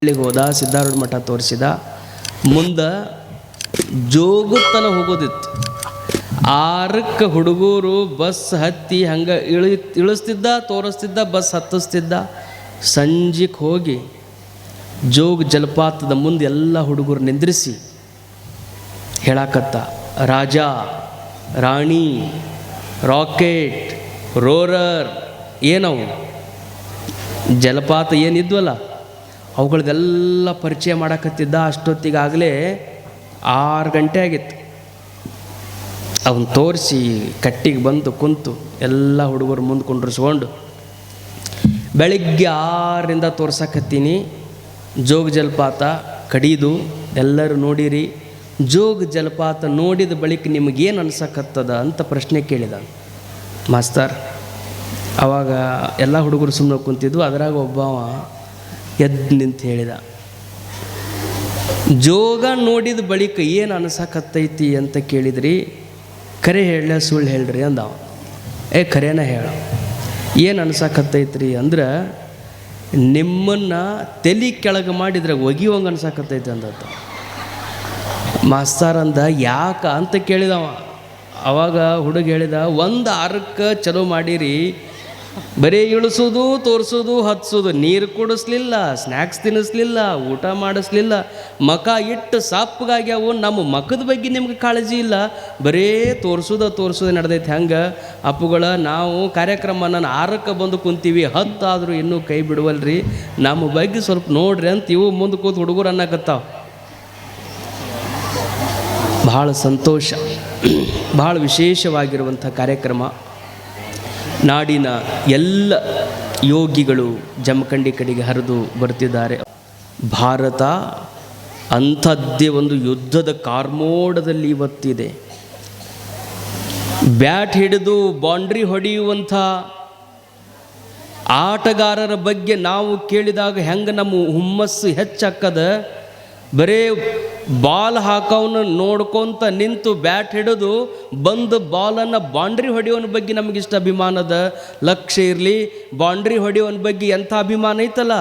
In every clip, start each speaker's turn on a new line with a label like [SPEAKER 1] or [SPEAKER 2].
[SPEAKER 1] ಇಲ್ಲಿಗೆ ಹೋದ, ಸಿದ್ಧಾರೂಢ ಮಠ ತೋರಿಸಿದ. ಮುಂದೆ ಜೋಗುತ್ತನ ಹೋಗೋದಿತ್ತು. 6ಕ್ಕೆ ಹುಡುಗರು ಬಸ್ ಹತ್ತಿ ಹಂಗೆ ಇಳಿಸ್ತಿದ್ದ, ತೋರಿಸ್ತಿದ್ದ, ಬಸ್ ಹತ್ತಿಸ್ತಿದ್ದ. ಸಂಜೆಗೆ ಹೋಗಿ ಜೋಗ ಜಲಪಾತದ ಮುಂದೆ ಎಲ್ಲ ಹುಡುಗರು ನಿಂದ್ರಿಸಿ ಹೇಳಾಕತ್ತ, ರಾಜ, ರಾಣಿ, ರಾಕೆಟ್, ರೋರರ್, ಏನವು ಜಲಪಾತ ಏನಿದ್ವಲ್ಲ ಅವುಗಳದೆಲ್ಲ ಪರಿಚಯ ಮಾಡಕತ್ತಿದ್ದ. ಅಷ್ಟೊತ್ತಿಗಾಗಲೇ 6 ಗಂಟೆ ಆಗಿತ್ತು. ಅವನು ತೋರಿಸಿ ಕಟ್ಟಿಗೆ ಬಂದು ಕುಂತು ಎಲ್ಲ ಹುಡುಗರು ಮುಂದೆ ಕುಂಡ್ರಿಸ್ಕೊಂಡು, ಬೆಳಿಗ್ಗೆ 6ರಿಂದ ತೋರ್ಸಕತ್ತೀನಿ ಜೋಗ ಜಲಪಾತ ಕಡಿದು, ಎಲ್ಲರೂ ನೋಡಿರಿ. ಜೋಗ ಜಲಪಾತ ನೋಡಿದ ಬಳಿಕ ನಿಮಗೇನು ಅನ್ಸಕತ್ತದ ಅಂತ ಪ್ರಶ್ನೆ ಕೇಳಿದ ಮಾಸ್ತರ್. ಆವಾಗ ಎಲ್ಲ ಹುಡುಗರು ಸುಮ್ಮನೆ ಕುಂತಿದ್ವು. ಅದರಾಗ ಒಬ್ಬವ ಎದ್ದು ನಿಂತು ಹೇಳಿದ, ಜೋಗ ನೋಡಿದ ಬಳಿಕ ಏನು ಅನ್ಸಕತ್ತೈತಿ ಅಂತ ಕೇಳಿದ್ರಿ, ಖರೆ ಹೇಳ ಸುಳ್ಳು ಹೇಳ್ರಿ ಅಂದವ. ಖರೇನ ಹೇಳ, ಏನು ಅನ್ಸಕತ್ತೈತ್ರಿ ಅಂದ್ರೆ ನಿಮ್ಮನ್ನು ತಲೆ ಕೆಳಗೆ ಮಾಡಿದ್ರೆ ಒಗಿಯೋಂಗೆ ಅನ್ಸಕತ್ತೈತಿ ಅಂದತ್ತ. ಮಾಸ್ತರ್ ಅಂದ, ಯಾಕ ಅಂತ ಕೇಳಿದವ. ಅವಾಗ ಹುಡುಗ ಹೇಳಿದ, 6ಕ್ಕೆ ಚಲೋ ಮಾಡಿರಿ, ಬರೀ ಇಳಿಸೋದು, ತೋರಿಸೋದು, ಹತ್ಸೋದು, ನೀರು ಕುಡಿಸ್ಲಿಲ್ಲ, ಸ್ನ್ಯಾಕ್ಸ್ ತಿನ್ನಿಸ್ಲಿಲ್ಲ, ಊಟ ಮಾಡಿಸ್ಲಿಲ್ಲ, ಮಖ ಇಟ್ಟು ಸಾಪ್ಗಾಗ್ಯಾವು. ನಮ್ಮ ಮಖದ ಬಗ್ಗೆ ನಿಮ್ಗೆ ಕಾಳಜಿ ಇಲ್ಲ, ಬರೀ ತೋರಿಸೋದು ನಡೆದೈತೆ. ಹಂಗೆ ಅಪ್ಪುಗಳ ನಾವು ಕಾರ್ಯಕ್ರಮ 6ಕ್ಕೆ ಬಂದು ಕುಂತೀವಿ, 10 ಆದರೂ ಇನ್ನೂ ಕೈ ಬಿಡುವಲ್ರಿ, ನಮ್ಮ ಬಗ್ಗೆ ಸ್ವಲ್ಪ ನೋಡ್ರಿ ಅಂತ ಇವು ಮುಂದೆ ಕೂತು ಹುಡುಗರು ಅನ್ನಕತ್ತಾವ. ಭಾಳ ಸಂತೋಷ, ಭಾಳ ವಿಶೇಷವಾಗಿರುವಂಥ ಕಾರ್ಯಕ್ರಮ. ನಾಡಿನ ಎಲ್ಲ ಯೋಗಿಗಳು ಜಮಖಂಡಿ ಕಡೆಗೆ ಹರಿದು ಬರ್ತಿದ್ದಾರೆ. ಭಾರತ ಅಂಥದ್ದೇ ಒಂದು ಯುದ್ಧದ ಕಾರ್ಮೋಡದಲ್ಲಿ ಇವತ್ತಿದೆ. ಬ್ಯಾಟ್ ಹಿಡಿದು ಬೌಂಡ್ರಿ ಹೊಡೆಯುವಂಥ ಆಟಗಾರರ ಬಗ್ಗೆ ನಾವು ಕೇಳಿದಾಗ ಹೆಂಗೆ ನಮ್ಮ ಹುಮ್ಮಸ್ಸು ಹೆಚ್ಚಾಕ್ಕದ. ಬರೇ ಬಾಲ್ ಹಾಕೋವನ್ನ ನೋಡ್ಕೊತ ನಿಂತು ಬ್ಯಾಟ್ ಹಿಡಿದು ಬಂದು ಬಾಲನ್ನು ಬೌಂಡ್ರಿ ಹೊಡೆಯೋನ ಬಗ್ಗೆ ನಮಗಿಷ್ಟ ಅಭಿಮಾನದ. ಲಕ್ಷ್ಯ ಇರಲಿ, ಬೌಂಡ್ರಿ ಹೊಡೆಯೋನ ಬಗ್ಗೆ ಎಂಥ ಅಭಿಮಾನ ಐತಲ್ಲ,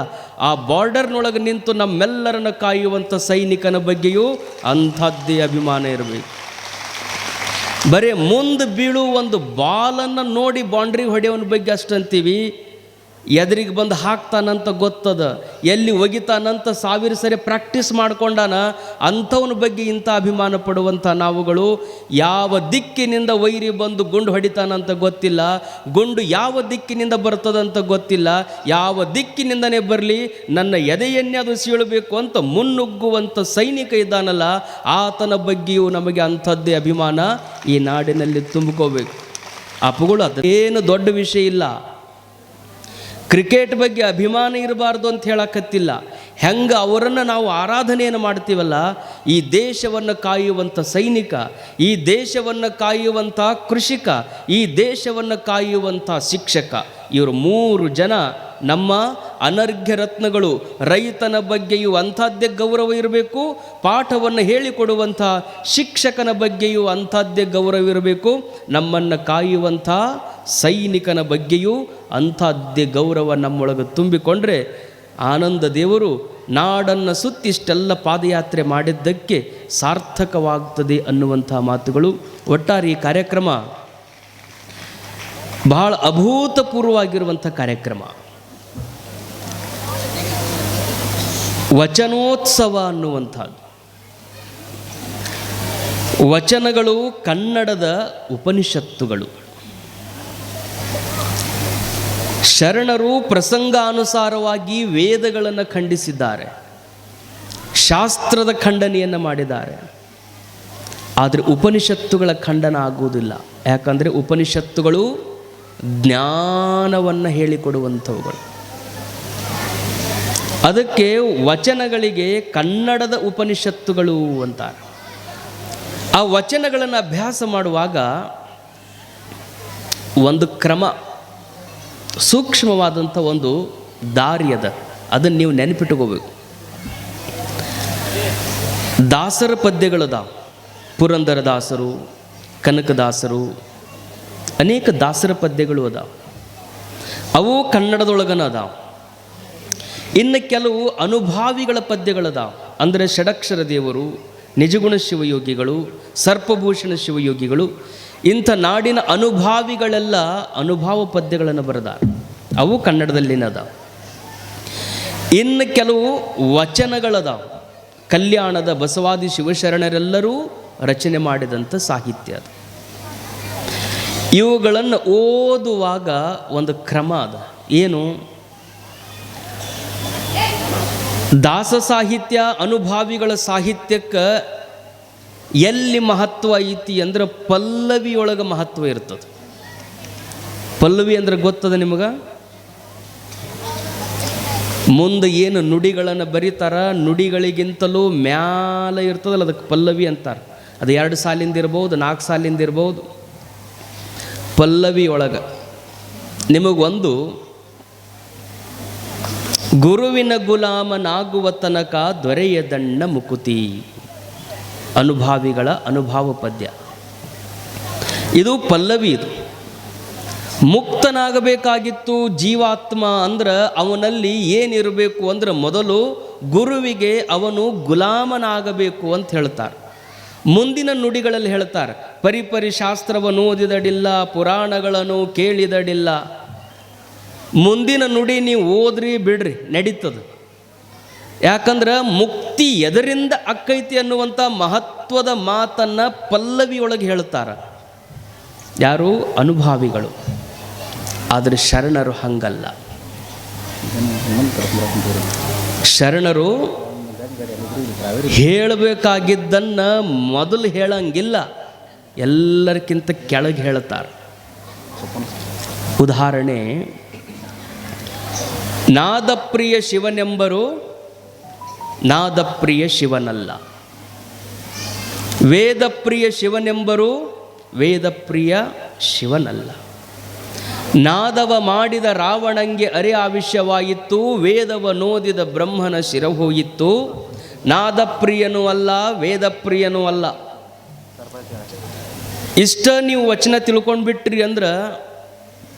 [SPEAKER 1] ಆ ಬಾರ್ಡರ್ನೊಳಗೆ ನಿಂತು ನಮ್ಮೆಲ್ಲರನ್ನು ಕಾಯುವಂಥ ಸೈನಿಕನ ಬಗ್ಗೆಯೂ ಅಂಥದ್ದೇ ಅಭಿಮಾನ ಇರಬೇಕು. ಬರೀ ಮುಂದೆ ಬೀಳು ಒಂದು ಬಾಲನ್ನು ನೋಡಿ ಬೌಂಡ್ರಿ ಹೊಡೆಯೋನ ಬಗ್ಗೆ ಅಷ್ಟಂತೀವಿ. ಎದುರಿಗೆ ಬಂದು ಹಾಕ್ತಾನಂತ ಗೊತ್ತದ, ಎಲ್ಲಿ ಒಗಿತಾನಂತ 1000 ಸರಿ ಪ್ರಾಕ್ಟೀಸ್ ಮಾಡ್ಕೊಂಡಾನ, ಅಂಥವನ ಬಗ್ಗೆ ಇಂಥ ಅಭಿಮಾನ ಪಡುವಂಥ ನಾವುಗಳು. ಯಾವ ದಿಕ್ಕಿನಿಂದ ವೈರಿ ಬಂದು ಗುಂಡು ಹೊಡಿತಾನಂತ ಗೊತ್ತಿಲ್ಲ, ಗುಂಡು ಯಾವ ದಿಕ್ಕಿನಿಂದ ಬರ್ತದಂತ ಗೊತ್ತಿಲ್ಲ, ಯಾವ ದಿಕ್ಕಿನಿಂದನೇ ಬರಲಿ ನನ್ನ ಎದೆಯನ್ನೇ ಅದು ಸೀಳಬೇಕು ಅಂತ ಮುನ್ನುಗ್ಗುವಂಥ ಸೈನಿಕ ಇದ್ದಾನಲ್ಲ, ಆತನ ಬಗ್ಗೆಯೂ ನಮಗೆ ಅಂಥದ್ದೇ ಅಭಿಮಾನ ಈ ನಾಡಿನಲ್ಲಿ ತುಂಬಿಕೋಬೇಕು. ಅಪ್ಪುಗಳು ಅದೇನು ದೊಡ್ಡ ವಿಷಯ ಇಲ್ಲ. ಕ್ರಿಕೆಟ್ ಬಗ್ಗೆ ಅಭಿಮಾನ ಇರಬಾರ್ದು ಅಂತ ಹೇಳಕತ್ತಿಲ್ಲ. ಹೆಂಗೆ ಅವರನ್ನು ನಾವು ಆರಾಧನೆಯನ್ನು ಮಾಡ್ತೀವಲ್ಲ, ಈ ದೇಶವನ್ನು ಕಾಯುವಂಥ ಸೈನಿಕ, ಈ ದೇಶವನ್ನು ಕಾಯುವಂಥ ಕೃಷಿಕ, ಈ ದೇಶವನ್ನು ಕಾಯುವಂಥ ಶಿಕ್ಷಕ, ಇವರು 3 ಜನ ನಮ್ಮ ಅನರ್ಘ್ಯ ರತ್ನಗಳು. ರೈತನ ಬಗ್ಗೆಯೂ ಅಂಥದ್ದೇ ಗೌರವ ಇರಬೇಕು, ಪಾಠವನ್ನು ಹೇಳಿಕೊಡುವಂಥ ಶಿಕ್ಷಕನ ಬಗ್ಗೆಯೂ ಅಂಥದ್ದೇ ಗೌರವ ಇರಬೇಕು, ನಮ್ಮನ್ನು ಕಾಯುವಂಥ ಸೈನಿಕನ ಬಗ್ಗೆಯೂ ಅಂಥದ್ದೇ ಗೌರವ ನಮ್ಮೊಳಗೆ ತುಂಬಿಕೊಂಡ್ರೆ ಆನಂದ ದೇವರು ನಾಡನ್ನು ಸುತ್ತಿಷ್ಟೆಲ್ಲ ಪಾದಯಾತ್ರೆ ಮಾಡಿದ್ದಕ್ಕೆ ಸಾರ್ಥಕವಾಗ್ತದೆ ಅನ್ನುವಂಥ ಮಾತುಗಳು. ಒಟ್ಟಾರೆ ಈ ಕಾರ್ಯಕ್ರಮ ಬಹಳ ಅಭೂತಪೂರ್ವವಾಗಿರುವಂಥ ಕಾರ್ಯಕ್ರಮ. ವಚನೋತ್ಸವ ಅನ್ನುವಂಥದ್ದು. ವಚನಗಳು ಕನ್ನಡದ ಉಪನಿಷತ್ತುಗಳು. ಶರಣರು ಪ್ರಸಂಗಾನುಸಾರವಾಗಿ ವೇದಗಳನ್ನು ಖಂಡಿಸಿದ್ದಾರೆ, ಶಾಸ್ತ್ರದ ಖಂಡನೆಯನ್ನು ಮಾಡಿದ್ದಾರೆ. ಆದರೆ ಉಪನಿಷತ್ತುಗಳ ಖಂಡನ ಆಗುವುದಿಲ್ಲ. ಯಾಕಂದರೆ ಉಪನಿಷತ್ತುಗಳು ಜ್ಞಾನವನ್ನು ಹೇಳಿಕೊಡುವಂಥವುಗಳು. ಅದಕ್ಕೆ ವಚನಗಳಿಗೆ ಕನ್ನಡದ ಉಪನಿಷತ್ತುಗಳು ಅಂತಾರೆ. ಆ ವಚನಗಳನ್ನು ಅಭ್ಯಾಸ ಮಾಡುವಾಗ ಒಂದು ಕ್ರಮ, ಸೂಕ್ಷ್ಮವಾದಂಥ ಒಂದು ದಾರಿ ಅದ, ಅದನ್ನು ನೀವು ನೆನಪಿಟ್ಟುಕೋಬೇಕು. ದಾಸರ ಪದ್ಯಗಳದಾವ. ಪುರಂದರದಾಸರು, ಕನಕದಾಸರು, ಅನೇಕ ದಾಸರ ಪದ್ಯಗಳು ಅದಾವ. ಅವು ಕನ್ನಡದೊಳಗನ ಅದಾವ. ಇನ್ನು ಕೆಲವು ಅನುಭಾವಿಗಳ ಪದ್ಯಗಳದಾವ. ಅಂದರೆ ಷಡಕ್ಷರ ದೇವರು, ನಿಜಗುಣ ಶಿವಯೋಗಿಗಳು, ಸರ್ಪಭೂಷಣ ಶಿವಯೋಗಿಗಳು, ಇಂಥ ನಾಡಿನ ಅನುಭಾವಿಗಳೆಲ್ಲ ಅನುಭಾವ ಪದ್ಯಗಳನ್ನು ಬರೆದಾರ. ಅವು ಕನ್ನಡದಲ್ಲಿನದಾವ. ಇನ್ನು ಕೆಲವು ವಚನಗಳದಾವ. ಕಲ್ಯಾಣದ ಬಸವಾದಿ ಶಿವಶರಣರೆಲ್ಲರೂ ರಚನೆ ಮಾಡಿದಂಥ ಸಾಹಿತ್ಯ ಅದು. ಇವುಗಳನ್ನು ಓದುವಾಗ ಒಂದು ಕ್ರಮ ಅದ. ಏನು? ದಾಸ ಸಾಹಿತ್ಯ, ಅನುಭಾವಿಗಳ ಸಾಹಿತ್ಯಕ್ಕೆ ಎಲ್ಲಿ ಮಹತ್ವ ಐತಿ ಅಂದ್ರೆ ಪಲ್ಲವಿಯೊಳಗೆ ಮಹತ್ವ ಇರ್ತದೆ. ಪಲ್ಲವಿ ಅಂದ್ರೆ ಗೊತ್ತದ ನಿಮಗೆ? ಮುಂದೆ ಏನು ನುಡಿಗಳನ್ನು ಬರೀತಾರ, ನುಡಿಗಳಿಗಿಂತಲೂ ಮ್ಯಾಲ ಇರ್ತದಲ್ಲ, ಅದಕ್ಕೆ ಪಲ್ಲವಿ ಅಂತಾರೆ. ಅದು 2 ಸಾಲಿಂದ ಇರ್ಬೋದು, 4 ಸಾಲಿಂದ ಇರ್ಬೋದು. ಪಲ್ಲವಿ ಒಳಗೆ ನಿಮಗೊಂದು ಗುರುವಿನ ಗುಲಾಮನಾಗುವ ತನಕ ದೊರೆಯದಣ್ಣ ಮುಕುತಿ, ಅನುಭಾವಿಗಳ ಅನುಭಾವ ಪದ್ಯ. ಇದು ಪಲ್ಲವಿ. ಇದು ಮುಕ್ತನಾಗಬೇಕಾಗಿತ್ತು ಜೀವಾತ್ಮ ಅಂದ್ರೆ ಅವನಲ್ಲಿ ಏನಿರಬೇಕು ಅಂದ್ರೆ ಮೊದಲು ಗುರುವಿಗೆ ಅವನು ಗುಲಾಮನಾಗಬೇಕು ಅಂತ ಹೇಳ್ತಾರೆ. ಮುಂದಿನ ನುಡಿಗಳಲ್ಲಿ ಹೇಳ್ತಾರೆ, ಪರಿಪರಿ ಶಾಸ್ತ್ರವನ್ನು ಓದಿದಡಿಲ್ಲ, ಪುರಾಣಗಳನ್ನು ಕೇಳಿದಡಿಲ್ಲ. ಮುಂದಿನ ನುಡಿ ನೀವು ಓದ್ರಿ ಬಿಡ್ರಿ ನಡೀತದೆ. ಯಾಕಂದ್ರೆ ಮುಕ್ತಿ ಎದರಿಂದ ಅಕ್ಕೈತಿ ಅನ್ನುವಂಥ ಮಹತ್ವದ ಮಾತನ್ನು ಪಲ್ಲವಿಯೊಳಗೆ ಹೇಳ್ತಾರೆ. ಯಾರು? ಅನುಭಾವಿಗಳು. ಆದರೆ ಶರಣರು ಹಂಗಲ್ಲ. ಶರಣರು ಹೇಳಬೇಕಾಗಿದ್ದನ್ನು ಮೊದಲು ಹೇಳಂಗಿಲ್ಲ, ಎಲ್ಲರಿಗಿಂತ ಕೆಳಗೆ ಹೇಳ್ತಾರೆ. ಉದಾಹರಣೆ, ನಾದಪ್ರಿಯ ಶಿವನೆಂಬರು ನಾದಪ್ರಿಯ ಶಿವನಲ್ಲ, ವೇದಪ್ರಿಯ ಶಿವನೆಂಬರು ವೇದಪ್ರಿಯ ಶಿವನಲ್ಲ. ನಾದವ ಮಾಡಿದ ರಾವಣಂಗೆ ಅರೆ ಆವಿಷ್ಯವಾಯಿತು, ವೇದವ ನೋದಿದ ಬ್ರಹ್ಮನ ಶಿರ ಹೋಯಿತು. ನಾದಪ್ರಿಯನೂ ಅಲ್ಲ, ವೇದಪ್ರಿಯನೂ ಅಲ್ಲ. ಇಷ್ಟ ನೀವು ವಚನ ತಿಳ್ಕೊಂಡು ಬಿಟ್ರಿ ಅಂದ್ರೆ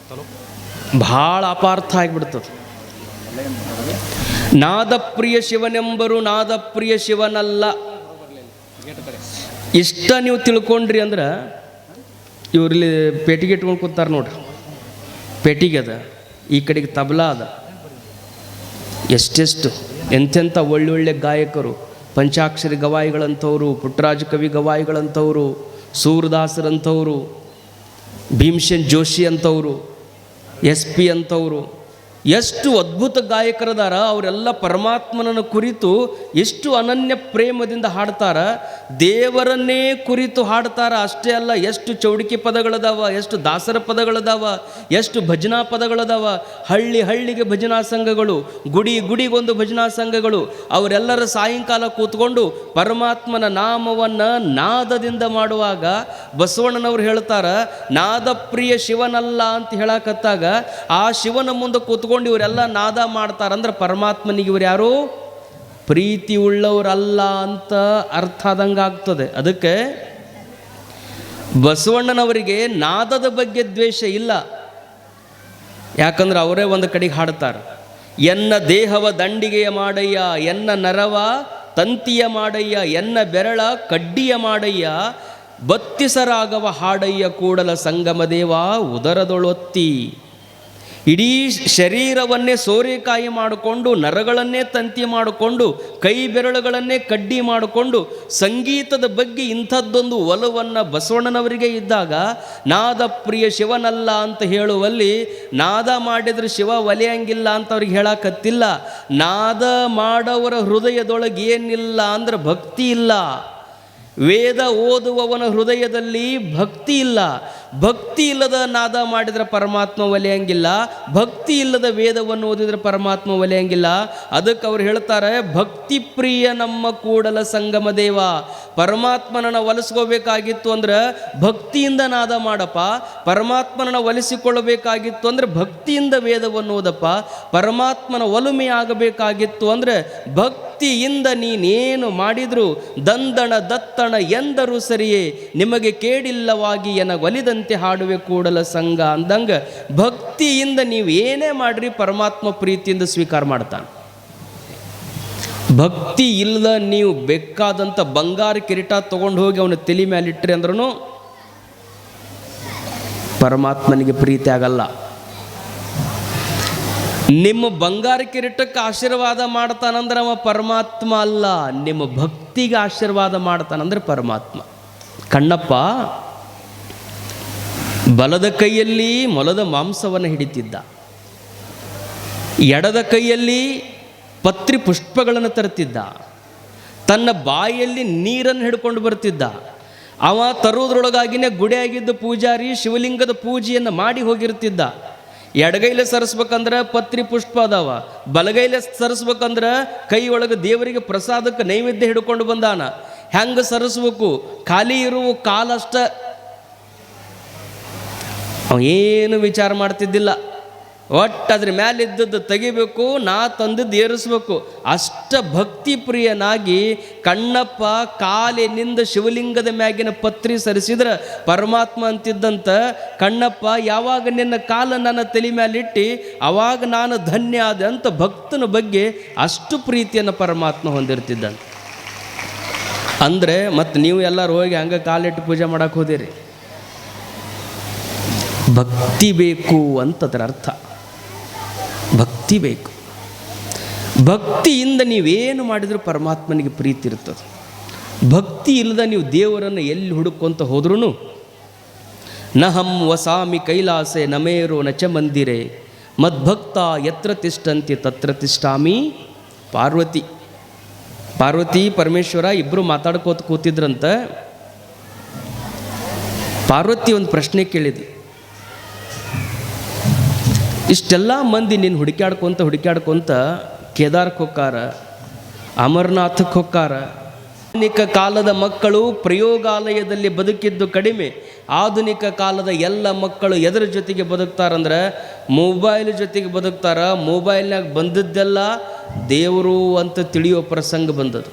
[SPEAKER 1] ಭಾಳ ಅಪಾರ್ಥ ಆಗಿಬಿಡ್ತದೆ. ನಾದಪ್ರಿಯ ಶಿವನೆಂಬರು ನಾದಪ್ರಿಯ ಶಿವನಲ್ಲ, ಇಷ್ಟ ನೀವು ತಿಳ್ಕೊಂಡ್ರಿ ಅಂದ್ರೆ, ಇವ್ರಲ್ಲಿ ಪೆಟ್ಟಿಗೆ ಇಟ್ಕೊಂಡು ಕೂತಾರೆ ನೋಡ್ರಿ, ಪೆಟ್ಟಿಗೆ ಅದ, ಈ ಕಡೆಗೆ ತಬಲಾ ಅದ, ಎಷ್ಟೆಷ್ಟು ಎಂತೆಂಥ ಒಳ್ಳೊಳ್ಳೆ ಗಾಯಕರು, ಪಂಚಾಕ್ಷರಿ ಗವಾಯಿಗಳಂಥವ್ರು, ಪುಟ್ಟರಾಜ ಕವಿ ಗವಾಯಿಗಳಂಥವ್ರು, ಸೂರದಾಸರಂಥವ್ರು, ಭೀಮಸೇನ್ ಜೋಶಿ ಅಂಥವ್ರು, SP ಅಂಥವ್ರು, ಎಷ್ಟು ಅದ್ಭುತ ಗಾಯಕರದಾರ. ಅವರೆಲ್ಲ ಪರಮಾತ್ಮನನ್ನು ಕುರಿತು ಎಷ್ಟು ಅನನ್ಯ ಪ್ರೇಮದಿಂದ ಹಾಡ್ತಾರ, ದೇವರನ್ನೇ ಕುರಿತು ಹಾಡ್ತಾರ. ಅಷ್ಟೇ ಅಲ್ಲ, ಎಷ್ಟು ಚೌಡಿಕೆ ಪದಗಳದಾವ, ಎಷ್ಟು ದಾಸರ ಪದಗಳದಾವ, ಎಷ್ಟು ಭಜನಾ ಪದಗಳದಾವ. ಹಳ್ಳಿ ಹಳ್ಳಿಗೆ ಭಜನಾ ಸಂಘಗಳು, ಗುಡಿ ಗುಡಿಗೊಂದು ಭಜನಾ ಸಂಘಗಳು. ಅವರೆಲ್ಲರ ಸಾಯಂಕಾಲ ಕೂತ್ಕೊಂಡು ಪರಮಾತ್ಮನ ನಾಮವನ್ನು ನಾದದಿಂದ ಮಾಡುವಾಗ ಬಸವಣ್ಣನವ್ರು ಹೇಳ್ತಾರ, ನಾದಪ್ರಿಯ ಶಿವನಲ್ಲ ಅಂತ ಹೇಳಕತ್ತಾಗ ಆ ಶಿವನ ಮುಂದೆ ಕೂತ್ಕೊಂಡು ಇವರೆಲ್ಲ ನಾದ ಮಾಡ್ತಾರಂದ್ರೆ ಪರಮಾತ್ಮನಿಗೆ ಇವರು ಯಾರು? ಪ್ರೀತಿ ಉಳ್ಳವರಲ್ಲ ಅಂತ ಅರ್ಥ ಆದಂಗೆ ಆಗ್ತದೆ. ಅದಕ್ಕೆ ಬಸವಣ್ಣನವರಿಗೆ ನಾದದ ಬಗ್ಗೆ ದ್ವೇಷ ಇಲ್ಲ. ಯಾಕಂದ್ರೆ ಅವರೇ ಒಂದು ಕಡೆಗೆ ಹಾಡ್ತಾರೆ, ಎನ್ನ ದೇಹವ ದಂಡಿಗೆಯ ಮಾಡಯ್ಯ, ಎನ್ನ ನರವ ತಂತಿಯ ಮಾಡಯ್ಯ, ಎನ್ನ ಬೆರಳ ಕಡ್ಡಿಯ ಮಾಡಯ್ಯ, ಬತ್ತಿಸರಾಗವ ಹಾಡಯ್ಯ ಕೂಡಲ ಸಂಗಮ ದೇವ ಉದರದೊಳೊತ್ತಿ. ಇಡೀ ಶರೀರವನ್ನೇ ಸೋರೆಕಾಯಿ ಮಾಡಿಕೊಂಡು, ನರಗಳನ್ನೇ ತಂತಿ ಮಾಡಿಕೊಂಡು, ಕೈ ಬೆರಳುಗಳನ್ನೇ ಕಡ್ಡಿ ಮಾಡಿಕೊಂಡು ಸಂಗೀತದ ಬಗ್ಗೆ ಇಂಥದ್ದೊಂದು ಒಲವನ್ನು ಬಸವಣ್ಣನವರಿಗೆ ಇದ್ದಾಗ ನಾದಪ್ರಿಯ ಶಿವನಲ್ಲ ಅಂತ ಹೇಳುವಲ್ಲಿ, ನಾದ ಮಾಡಿದ್ರೆ ಶಿವ ಒಲೆಯಂಗಿಲ್ಲ ಅಂತ ಅವ್ರಿಗೆ ಹೇಳಕತ್ತಿಲ್ಲ. ನಾದ ಮಾಡೋವರ ಹೃದಯದೊಳಗೆ ಏನಿಲ್ಲ ಅಂದ್ರೆ ಭಕ್ತಿ ಇಲ್ಲ. ವೇದ ಓದುವವನ ಹೃದಯದಲ್ಲಿ ಭಕ್ತಿ ಇಲ್ಲ. ಭಕ್ತಿ ಇಲ್ಲದ ನಾದ ಮಾಡಿದರೆ ಪರಮಾತ್ಮ ಒಲೆಯಂಗಿಲ್ಲ, ಭಕ್ತಿ ಇಲ್ಲದ ವೇದವನ್ನು ಓದಿದರೆ ಪರಮಾತ್ಮ ಒಲೆಯಂಗಿಲ್ಲ. ಅದಕ್ಕೆ ಅವ್ರು ಹೇಳ್ತಾರೆ, ಭಕ್ತಿ ಪ್ರಿಯ ನಮ್ಮ ಕೂಡಲ ಸಂಗಮ ದೇವ. ಪರಮಾತ್ಮನನ್ನು ಒಲಿಸ್ಕೋಬೇಕಾಗಿತ್ತು ಅಂದ್ರೆ ಭಕ್ತಿಯಿಂದ ನಾದ ಮಾಡಪ್ಪ, ಪರಮಾತ್ಮನನ್ನು ಒಲಿಸಿಕೊಳ್ಳಬೇಕಾಗಿತ್ತು ಅಂದರೆ ಭಕ್ತಿಯಿಂದ ವೇದವನ್ನು ಓದಪ್ಪ, ಪರಮಾತ್ಮನ ಒಲುಮೆ ಆಗಬೇಕಾಗಿತ್ತು ಅಂದರೆ ಭಕ್ತಿಯಿಂದ ನೀನೇನು ಮಾಡಿದ್ರು ದಂದಣ ದತ್ತಣ ಎಂದರು ಸರಿಯೇ, ನಿಮಗೆ ಕೇಳಿಲ್ಲವಾಗಿ ಎನ ಒಲಿದಂತೆ ಹಾಡುವೆ ಕೂಡಲ ಸಂಘ ಅಂದಂಗೆ ಭಕ್ತಿಯಿಂದ ನೀವು ಏನೇ ಮಾಡ್ರಿ ಪರಮಾತ್ಮ ಪ್ರೀತಿಯಿಂದ ಸ್ವೀಕಾರ ಮಾಡ್ತಾನೆ. ಭಕ್ತಿ ಇಲ್ಲದ ನೀವು ಬೇಕಾದಂಥ ಬಂಗಾರ ಕಿರೀಟ ತೊಗೊಂಡು ಹೋಗಿ ಅವನ ತಲೆ ಮೇಲೆ ಇಟ್ಟರೆ ಅಂದ್ರೂ ಪರಮಾತ್ಮನಿಗೆ ಪ್ರೀತಿ ಆಗಲ್ಲ. ನಿಮ್ಮ ಬಂಗಾರ ಕಿರೀಟಕ್ಕೆ ಆಶೀರ್ವಾದ ಮಾಡ್ತಾನಂದ್ರೆ ಅವ ಪರಮಾತ್ಮ ಅಲ್ಲ, ನಿಮ್ಮ ಭಕ್ತಿಗೆ ಆಶೀರ್ವಾದ ಮಾಡ್ತಾನಂದ್ರೆ ಪರಮಾತ್ಮ. ಕಣ್ಣಪ್ಪ ಬಲದ ಕೈಯಲ್ಲಿ ಮೊಲದ ಮಾಂಸವನ್ನು ಹಿಡಿತಿದ್ದ, ಎಡದ ಕೈಯಲ್ಲಿ ಪತ್ರಿ ಪುಷ್ಪಗಳನ್ನು ತರುತ್ತಿದ್ದ, ತನ್ನ ಬಾಯಲ್ಲಿ ನೀರನ್ನು ಹಿಡ್ಕೊಂಡು ಬರ್ತಿದ್ದ. ಅವ ತರುವುದ್ರೊಳಗಾಗಿನೇ ಗುಡಿಯಾಗಿದ್ದ ಪೂಜಾರಿ ಶಿವಲಿಂಗದ ಪೂಜೆಯನ್ನು ಮಾಡಿ ಹೋಗಿರ್ತಿದ್ದ. ಎಡಗೈಲೆ ಸರಿಸ್ಬೇಕಂದ್ರೆ ಪತ್ರಿ ಪುಷ್ಪ ಅದಾವ, ಬಲಗೈಲೆ ಸರಿಸ್ಬೇಕಂದ್ರೆ ಕೈ ಒಳಗೆ ದೇವರಿಗೆ ಪ್ರಸಾದಕ್ಕೆ ನೈವೇದ್ಯ ಹಿಡ್ಕೊಂಡು ಬಂದಾನ. ಹೆಂಗೆ ಸರಿಸ್ಬೇಕು? ಖಾಲಿ ಇರುವ ಕಾಲಷ್ಟ ಏನು ವಿಚಾರ ಮಾಡ್ತಿದ್ದಿಲ್ಲ. ಒಟ್ಟು ಅದ್ರ ಮೇಲೆ ಇದ್ದದ್ದು ತೆಗಿಬೇಕು, ನಾ ತಂದದ್ದು ಏರಿಸ್ಬೇಕು. ಅಷ್ಟ ಭಕ್ತಿ ಪ್ರಿಯನಾಗಿ ಕಣ್ಣಪ್ಪ ಕಾಲಿನಿಂದ ಶಿವಲಿಂಗದ ಮ್ಯಾಗಿನ ಪತ್ರಿ ಸರಿಸಿದ್ರೆ ಪರಮಾತ್ಮ ಅಂತಿದ್ದಂತ, ಕಣ್ಣಪ್ಪ ಯಾವಾಗ ನಿನ್ನ ಕಾಲ ನನ್ನ ತಲೆ ಮೇಲಿಟ್ಟು ಅವಾಗ ನಾನು ಧನ್ಯ ಆದೆ ಅಂತ ಭಕ್ತನ ಬಗ್ಗೆ ಅಷ್ಟು ಪ್ರೀತಿಯನ್ನು ಪರಮಾತ್ಮ ಹೊಂದಿರ್ತಿದ್ದಂತ. ಅಂದರೆ ಮತ್ತು ನೀವು ಎಲ್ಲರೂ ಹೋಗಿ ಹಂಗೆ ಕಾಲಿಟ್ಟು ಪೂಜೆ ಮಾಡಕ್ಕೆ ಹೋದಿರಿ. ಭಕ್ತಿ ಬೇಕು ಅಂತದರ ಅರ್ಥ. ಭಕ್ತಿ ಬೇಕು. ಭಕ್ತಿಯಿಂದ ನೀವೇನು ಮಾಡಿದರೂ ಪರಮಾತ್ಮನಿಗೆ ಪ್ರೀತಿ ಇರ್ತದೆ. ಭಕ್ತಿ ಇಲ್ಲದ ನೀವು ದೇವರನ್ನು ಎಲ್ಲಿ ಹುಡುಕೊಂತ ಹೋದ್ರೂ ನಹಂ ವಸಾಮಿ ಕೈಲಾಸೆ ನಮೇರೋ ನಚ ಮಂದಿರೆ ಮದ್ಭಕ್ತ ಯತ್ರ ತಿಷ್ಟಂತಿ ತತ್ರ ತಿಷ್ಟಾಮಿ. ಪಾರ್ವತಿ ಪರಮೇಶ್ವರ ಇಬ್ಬರು ಮಾತಾಡ್ಕೋತ ಕೂತಿದ್ರಂತ. ಪಾರ್ವತಿ ಒಂದು ಪ್ರಶ್ನೆ ಕೇಳಿದ್ವಿ, ಇಷ್ಟೆಲ್ಲ ಮಂದಿ ನೀನು ಹುಡುಕ್ಯಾಡ್ಕೊಂತ ಕೇದಾರಕ್ಕೆ ಹೊಕ್ಕಾರ, ಅಮರನಾಥಕ್ಕೆ ಹೊಕ್ಕಾರ. ಆಧುನಿಕ ಕಾಲದ ಮಕ್ಕಳು ಪ್ರಯೋಗಾಲಯದಲ್ಲಿ ಬದುಕಿದ್ದು ಕಡಿಮೆ, ಆಧುನಿಕ ಕಾಲದ ಎಲ್ಲ ಮಕ್ಕಳು ಎದರ ಜೊತೆಗೆ ಬದುಕ್ತಾರಂದ್ರೆ ಮೊಬೈಲ್ ಜೊತೆಗೆ ಬದುಕ್ತಾರ. ಮೊಬೈಲ್ನಾಗ ಬಂದದ್ದೆಲ್ಲ ದೇವರು ಅಂತ ತಿಳಿಯೋ ಪ್ರಸಂಗ ಬಂದದ್ದು.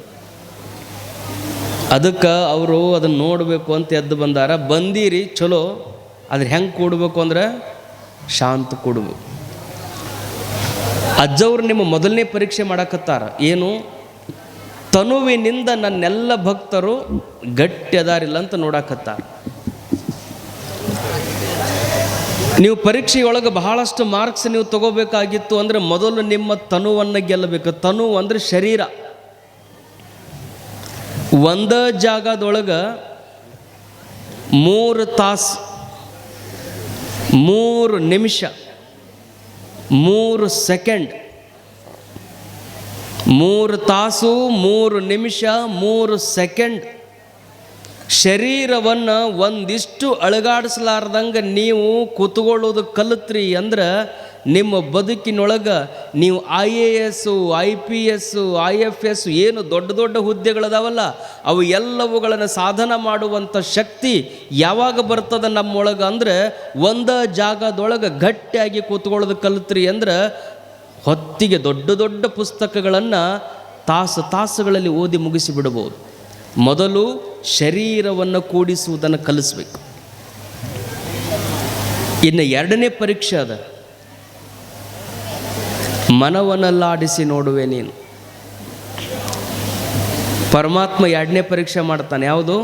[SPEAKER 1] ಅದಕ್ಕೆ ಅವರು ಅದನ್ನು ನೋಡಬೇಕು ಅಂತ ಎದ್ದು ಬಂದಾರ. ಬಂದೀರಿ ಚಲೋ, ಅದ್ರ ಹೆಂಗೆ ಕೂಡಬೇಕು ಅಂದ್ರೆ ಶಾಂತ ಕೊಡಬೇಕು. ಅಜ್ಜವ್ರು ನಿಮ್ಮ ಮೊದಲನೇ ಪರೀಕ್ಷೆ ಮಾಡಕತ್ತಾರ. ಏನು? ತನುವಿನಿಂದ ನನ್ನೆಲ್ಲ ಭಕ್ತರು ಗಟ್ಟಿ ಅದಾರಿಲ್ಲ ಅಂತ ನೋಡಕತ್ತಾರ. ನೀವು ಪರೀಕ್ಷೆಯೊಳಗೆ ಬಹಳಷ್ಟು ಮಾರ್ಕ್ಸ್ ನೀವು ತಗೋಬೇಕಾಗಿತ್ತು ಅಂದರೆ ಮೊದಲು ನಿಮ್ಮ ತನುವನ್ನು ಗೆಲ್ಲಬೇಕು. ತನು ಅಂದರೆ ಶರೀರ. ಒಂದ ಜಾಗದೊಳಗೆ 3 ತಾಸು 3 ನಿಮಿಷ 3 ಸೆಕೆಂಡ್ 3 ತಾಸು 3 ನಿಮಿಷ 3 ಸೆಕೆಂಡ್ ಶರೀರವನ್ನು ಒಂದಿಷ್ಟು ಅಳಗಾಡಿಸಲಾರ್ದಂಗೆ ನೀವು ಕೂತ್ಕೊಳ್ಳೋದು ಕಲಿತ್ರಿ ಅಂದ್ರೆ ನಿಮ್ಮ ಬದುಕಿನೊಳಗೆ ನೀವು IAS IPS IFS ಏನು ದೊಡ್ಡ ದೊಡ್ಡ ಹುದ್ದೆಗಳದಾವಲ್ಲ ಅವು ಎಲ್ಲವುಗಳನ್ನು ಸಾಧನ ಮಾಡುವಂಥ ಶಕ್ತಿ ಯಾವಾಗ ಬರ್ತದೆ ನಮ್ಮೊಳಗೆ ಅಂದರೆ ಒಂದು ಜಾಗದೊಳಗೆ ಗಟ್ಟಿಯಾಗಿ ಕೂತ್ಕೊಳ್ಳೋದು ಕಲಿತ್ರಿ ಅಂದ್ರೆ ಹೊತ್ತಿಗೆ ದೊಡ್ಡ ದೊಡ್ಡ ಪುಸ್ತಕಗಳನ್ನು ತಾಸುಗಳಲ್ಲಿ ಓದಿ ಮುಗಿಸಿ ಬಿಡ್ಬೋದು. ಮೊದಲು ಶರೀರವನ್ನು ಕೂಡಿಸುವುದನ್ನು ಕಲಿಸ್ಬೇಕು. ಇನ್ನು ಎರಡನೇ ಪರೀಕ್ಷೆ ಅದ, ಮನವನ್ನೆಲ್ಲಾಡಿಸಿ ನೋಡುವೆ ನೀನು. ಪರಮಾತ್ಮ ಎರಡನೇ ಪರೀಕ್ಷೆ ಮಾಡ್ತಾನೆ. ಯಾವುದು?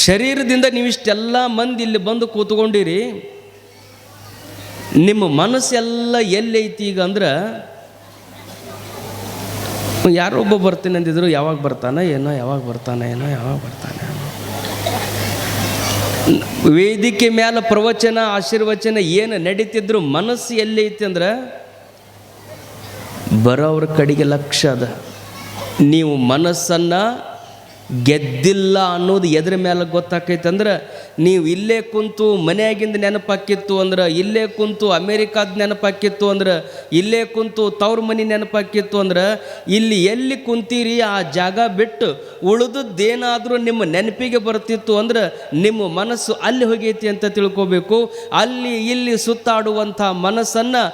[SPEAKER 1] ಶರೀರದಿಂದ ನೀವಿಷ್ಟೆಲ್ಲ ಮಂದಿ ಇಲ್ಲಿ ಬಂದು ಕೂತ್ಕೊಂಡಿರಿ, ನಿಮ್ಮ ಮನಸ್ಸೆಲ್ಲ ಎಲ್ಲೈತಿ ಈಗ ಅಂದ್ರೆ ಯಾರೊಬ್ಬ ಬರ್ತೀನಿ ಅಂದಿದ್ರು, ಯಾವಾಗ ಬರ್ತಾನೆ ಏನೋ ಯಾವಾಗ ಬರ್ತಾನೆ. ವೇದಿಕೆ ಮೇಲೆ ಪ್ರವಚನ ಆಶೀರ್ವಚನ ಏನು ನಡೀತಿದ್ರು ಮನಸ್ಸು ಎಲ್ಲೈತಿ ಅಂದ್ರೆ ಬರೋವ್ರ ಕಡೆಗೆ ಲಕ್ಷ್ಯ ಅದ. ನೀವು ಮನಸ್ಸನ್ನು ಗೆದ್ದಿಲ್ಲ ಅನ್ನೋದು ಎದ್ರ ಮೇಲೆ ಗೊತ್ತಾಕೈತೆ ಅಂದ್ರೆ ನೀವು ಇಲ್ಲೇ ಕುಂತು ಮನೆಯಾಗಿಂದ ನೆನಪಾಕಿತ್ತು ಅಂದ್ರೆ, ಇಲ್ಲೇ ಕುಂತು ಅಮೇರಿಕಾದ ನೆನಪಾಕಿತ್ತು ಅಂದ್ರೆ, ಇಲ್ಲೇ ಕುಂತು ತವ್ರ ಮನೆ ನೆನಪಾಕಿತ್ತು ಅಂದ್ರೆ, ಇಲ್ಲಿ ಎಲ್ಲಿ ಕುಂತೀರಿ ಆ ಜಾಗ ಬಿಟ್ಟು ಉಳಿದದ್ದೇನಾದರೂ ನಿಮ್ಮ ನೆನಪಿಗೆ ಬರ್ತಿತ್ತು ಅಂದ್ರೆ ನಿಮ್ಮ ಮನಸ್ಸು ಅಲ್ಲಿ ಹೋಗೈತಿ ಅಂತ ತಿಳ್ಕೋಬೇಕು. ಅಲ್ಲಿ ಇಲ್ಲಿ ಸುತ್ತಾಡುವಂಥ ಮನಸ್ಸನ್ನು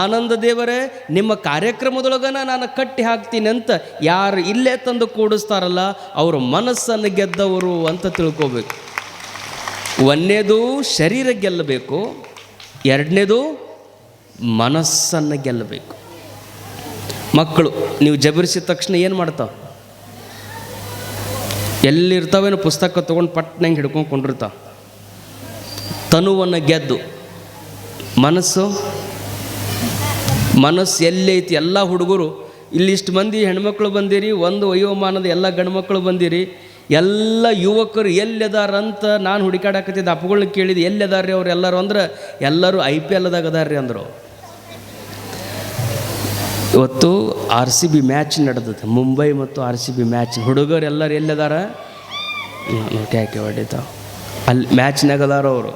[SPEAKER 1] ಆನಂದ ದೇವರೇ ನಿಮ್ಮ ಕಾರ್ಯಕ್ರಮದೊಳಗನ ನಾನು ಕಟ್ಟಿ ಹಾಕ್ತೀನಿ ಅಂತ ಯಾರು ಇಲ್ಲೇ ತಂದು ಕೂಡಿಸ್ತಾರಲ್ಲ ಅವರು ಮನಸ್ಸನ್ನು ಗೆದ್ದವರು ಅಂತ ತಿಳ್ಕೋಬೇಕು. ಒಂದನೇದು ಶರೀರ ಗೆಲ್ಲಬೇಕು, ಎರಡನೇದು ಮನಸ್ಸನ್ನು ಗೆಲ್ಲಬೇಕು. ಮಕ್ಕಳು ನೀವು ಜಬರಿಸಿದ ತಕ್ಷಣ ಏನು ಮಾಡ್ತಾವೆ? ಎಲ್ಲಿರ್ತಾವೇನೋ ಪುಸ್ತಕ ತೊಗೊಂಡು ಪಟ್ನಂಗೆ ಹಿಡ್ಕೊಂಡು ಕೊಂಡಿರ್ತಾವೆ. ತನುವನ್ನು ಗೆದ್ದು ಮನಸ್ಸು ಎಲ್ಲೈತಿ. ಎಲ್ಲ ಹುಡುಗರು ಇಲ್ಲಿಷ್ಟು ಮಂದಿ ಹೆಣ್ಮಕ್ಳು ಬಂದಿರಿ, ಒಂದು ವಯೋಮಾನದ ಎಲ್ಲ ಗಂಡ್ಮಕ್ಳು ಬಂದಿರಿ, ಎಲ್ಲ ಯುವಕರು ಎಲ್ಲಿದಾರಂತ ನಾನು ಹುಡುಕಾಡಕತ್ತಿದ್ದೆ. ಅಪ್ಪಗಳನ್ನ ಕೇಳಿದ್ದು ಎಲ್ಲಿದಾರ್ರಿ ಅವ್ರು ಎಲ್ಲರೂ ಅಂದ್ರೆ ಎಲ್ಲರೂ IPLದಾಗ ಅದಾರ್ರಿ ಅಂದರು. ಇವತ್ತು RCB ಮ್ಯಾಚ್ ನಡೆದದ್ದು, ಮುಂಬೈ ಮತ್ತು RCB ಮ್ಯಾಚ್. ಹುಡುಗರು ಎಲ್ಲರೂ ಎಲ್ಲಿದಾರ ನೋಟಿ ಹಾಕಿ ಹೊಡಿತಾವ, ಅಲ್ಲಿ ಮ್ಯಾಚ್ನಾಗ ಅದಾರ ಅವರು.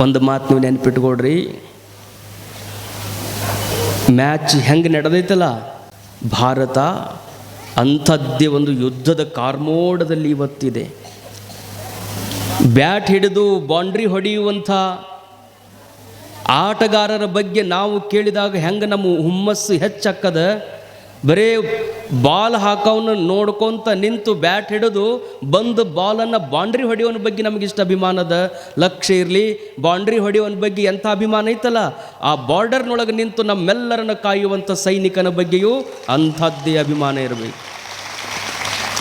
[SPEAKER 1] ಒಂದು ಮಾತು ನೀವು ನೆನ್ಪಿಟ್ಕೊಡ್ರಿ, ಮ್ಯಾಚ್ ಹೆಂಗೆ ನಡೆದೈತಲ್ಲ, ಭಾರತ ಅಂಥದ್ದೇ ಒಂದು ಯುದ್ಧದ ಕಾರ್ಮೋಡದಲ್ಲಿ ಇವತ್ತಿದೆ. ಬ್ಯಾಟ್ ಹಿಡಿದು ಬೌಂಡ್ರಿ ಹೊಡೆಯುವಂಥ ಆಟಗಾರರ ಬಗ್ಗೆ ನಾವು ಕೇಳಿದಾಗ ಹೆಂಗೆ ನಮ್ಮ ಹುಮ್ಮಸ್ಸು ಹೆಚ್ಚಕ್ಕದ. ಬರೇ ಬಾಲ್ ಹಾಕೋವನ್ನ ನೋಡ್ಕೊತ ನಿಂತು ಬ್ಯಾಟ್ ಹಿಡಿದು ಬಂದು ಬಾಲನ್ನು ಬೌಂಡ್ರಿ ಹೊಡೆಯೋನ ಬಗ್ಗೆ ನಮಗಿಷ್ಟ ಅಭಿಮಾನದ. ಲಕ್ಷ್ಯ ಇರಲಿ, ಬೌಂಡ್ರಿ ಹೊಡೆಯೋನ ಬಗ್ಗೆ ಎಂಥ ಅಭಿಮಾನ ಐತಲ್ಲ, ಆ ಬಾರ್ಡರ್ನೊಳಗೆ ನಿಂತು ನಮ್ಮೆಲ್ಲರನ್ನು ಕಾಯುವಂಥ ಸೈನಿಕನ ಬಗ್ಗೆಯೂ ಅಂಥದ್ದೇ ಅಭಿಮಾನ ಇರಬೇಕು.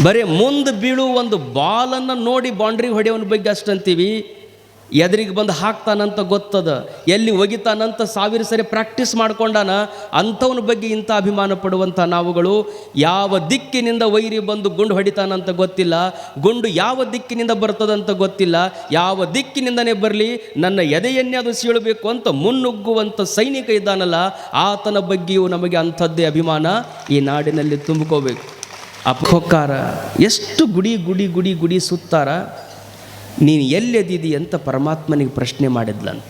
[SPEAKER 1] ಬರೀ ಮುಂದೆ ಬೀಳು ಒಂದು ಬಾಲನ್ನು ನೋಡಿ ಬೌಂಡ್ರಿ ಹೊಡೆಯೋನ ಬಗ್ಗೆ ಅಷ್ಟಂತೀವಿ. ಎದುರಿಗೆ ಬಂದು ಹಾಕ್ತಾನಂತ ಗೊತ್ತದ, ಎಲ್ಲಿ ಒಗಿತಾನಂತ 1000 ಸರಿ ಪ್ರಾಕ್ಟೀಸ್ ಮಾಡ್ಕೊಂಡಾನ, ಅಂಥವನ ಬಗ್ಗೆ ಇಂಥ ಅಭಿಮಾನ ಪಡುವಂಥ ನಾವುಗಳು. ಯಾವ ದಿಕ್ಕಿನಿಂದ ವೈರಿ ಬಂದು ಗುಂಡು ಹೊಡಿತಾನಂತ ಗೊತ್ತಿಲ್ಲ, ಗುಂಡು ಯಾವ ದಿಕ್ಕಿನಿಂದ ಬರ್ತದಂತ ಗೊತ್ತಿಲ್ಲ, ಯಾವ ದಿಕ್ಕಿನಿಂದನೇ ಬರಲಿ ನನ್ನ ಎದೆಯನ್ನೇ ಅದು ಸೀಳಬೇಕು ಅಂತ ಮುನ್ನುಗ್ಗುವಂಥ ಸೈನಿಕ ಇದ್ದಾನಲ್ಲ, ಆತನ ಬಗ್ಗೆಯೂ ನಮಗೆ ಅಂಥದ್ದೇ ಅಭಿಮಾನ ಈ ನಾಡಿನಲ್ಲಿ ತುಂಬಿಕೋಬೇಕು. ಅಪೋಕಾರ ಎಷ್ಟು ಗುಡಿ ಗುಡಿ ಗುಡಿ ಗುಡಿ ಸುತ್ತಾರ, ನೀನು ಎಲ್ಲಿದ್ದೀದಿ ಅಂತ ಪರಮಾತ್ಮನಿಗೆ ಪ್ರಶ್ನೆ ಮಾಡಿದ್ಲಂತ.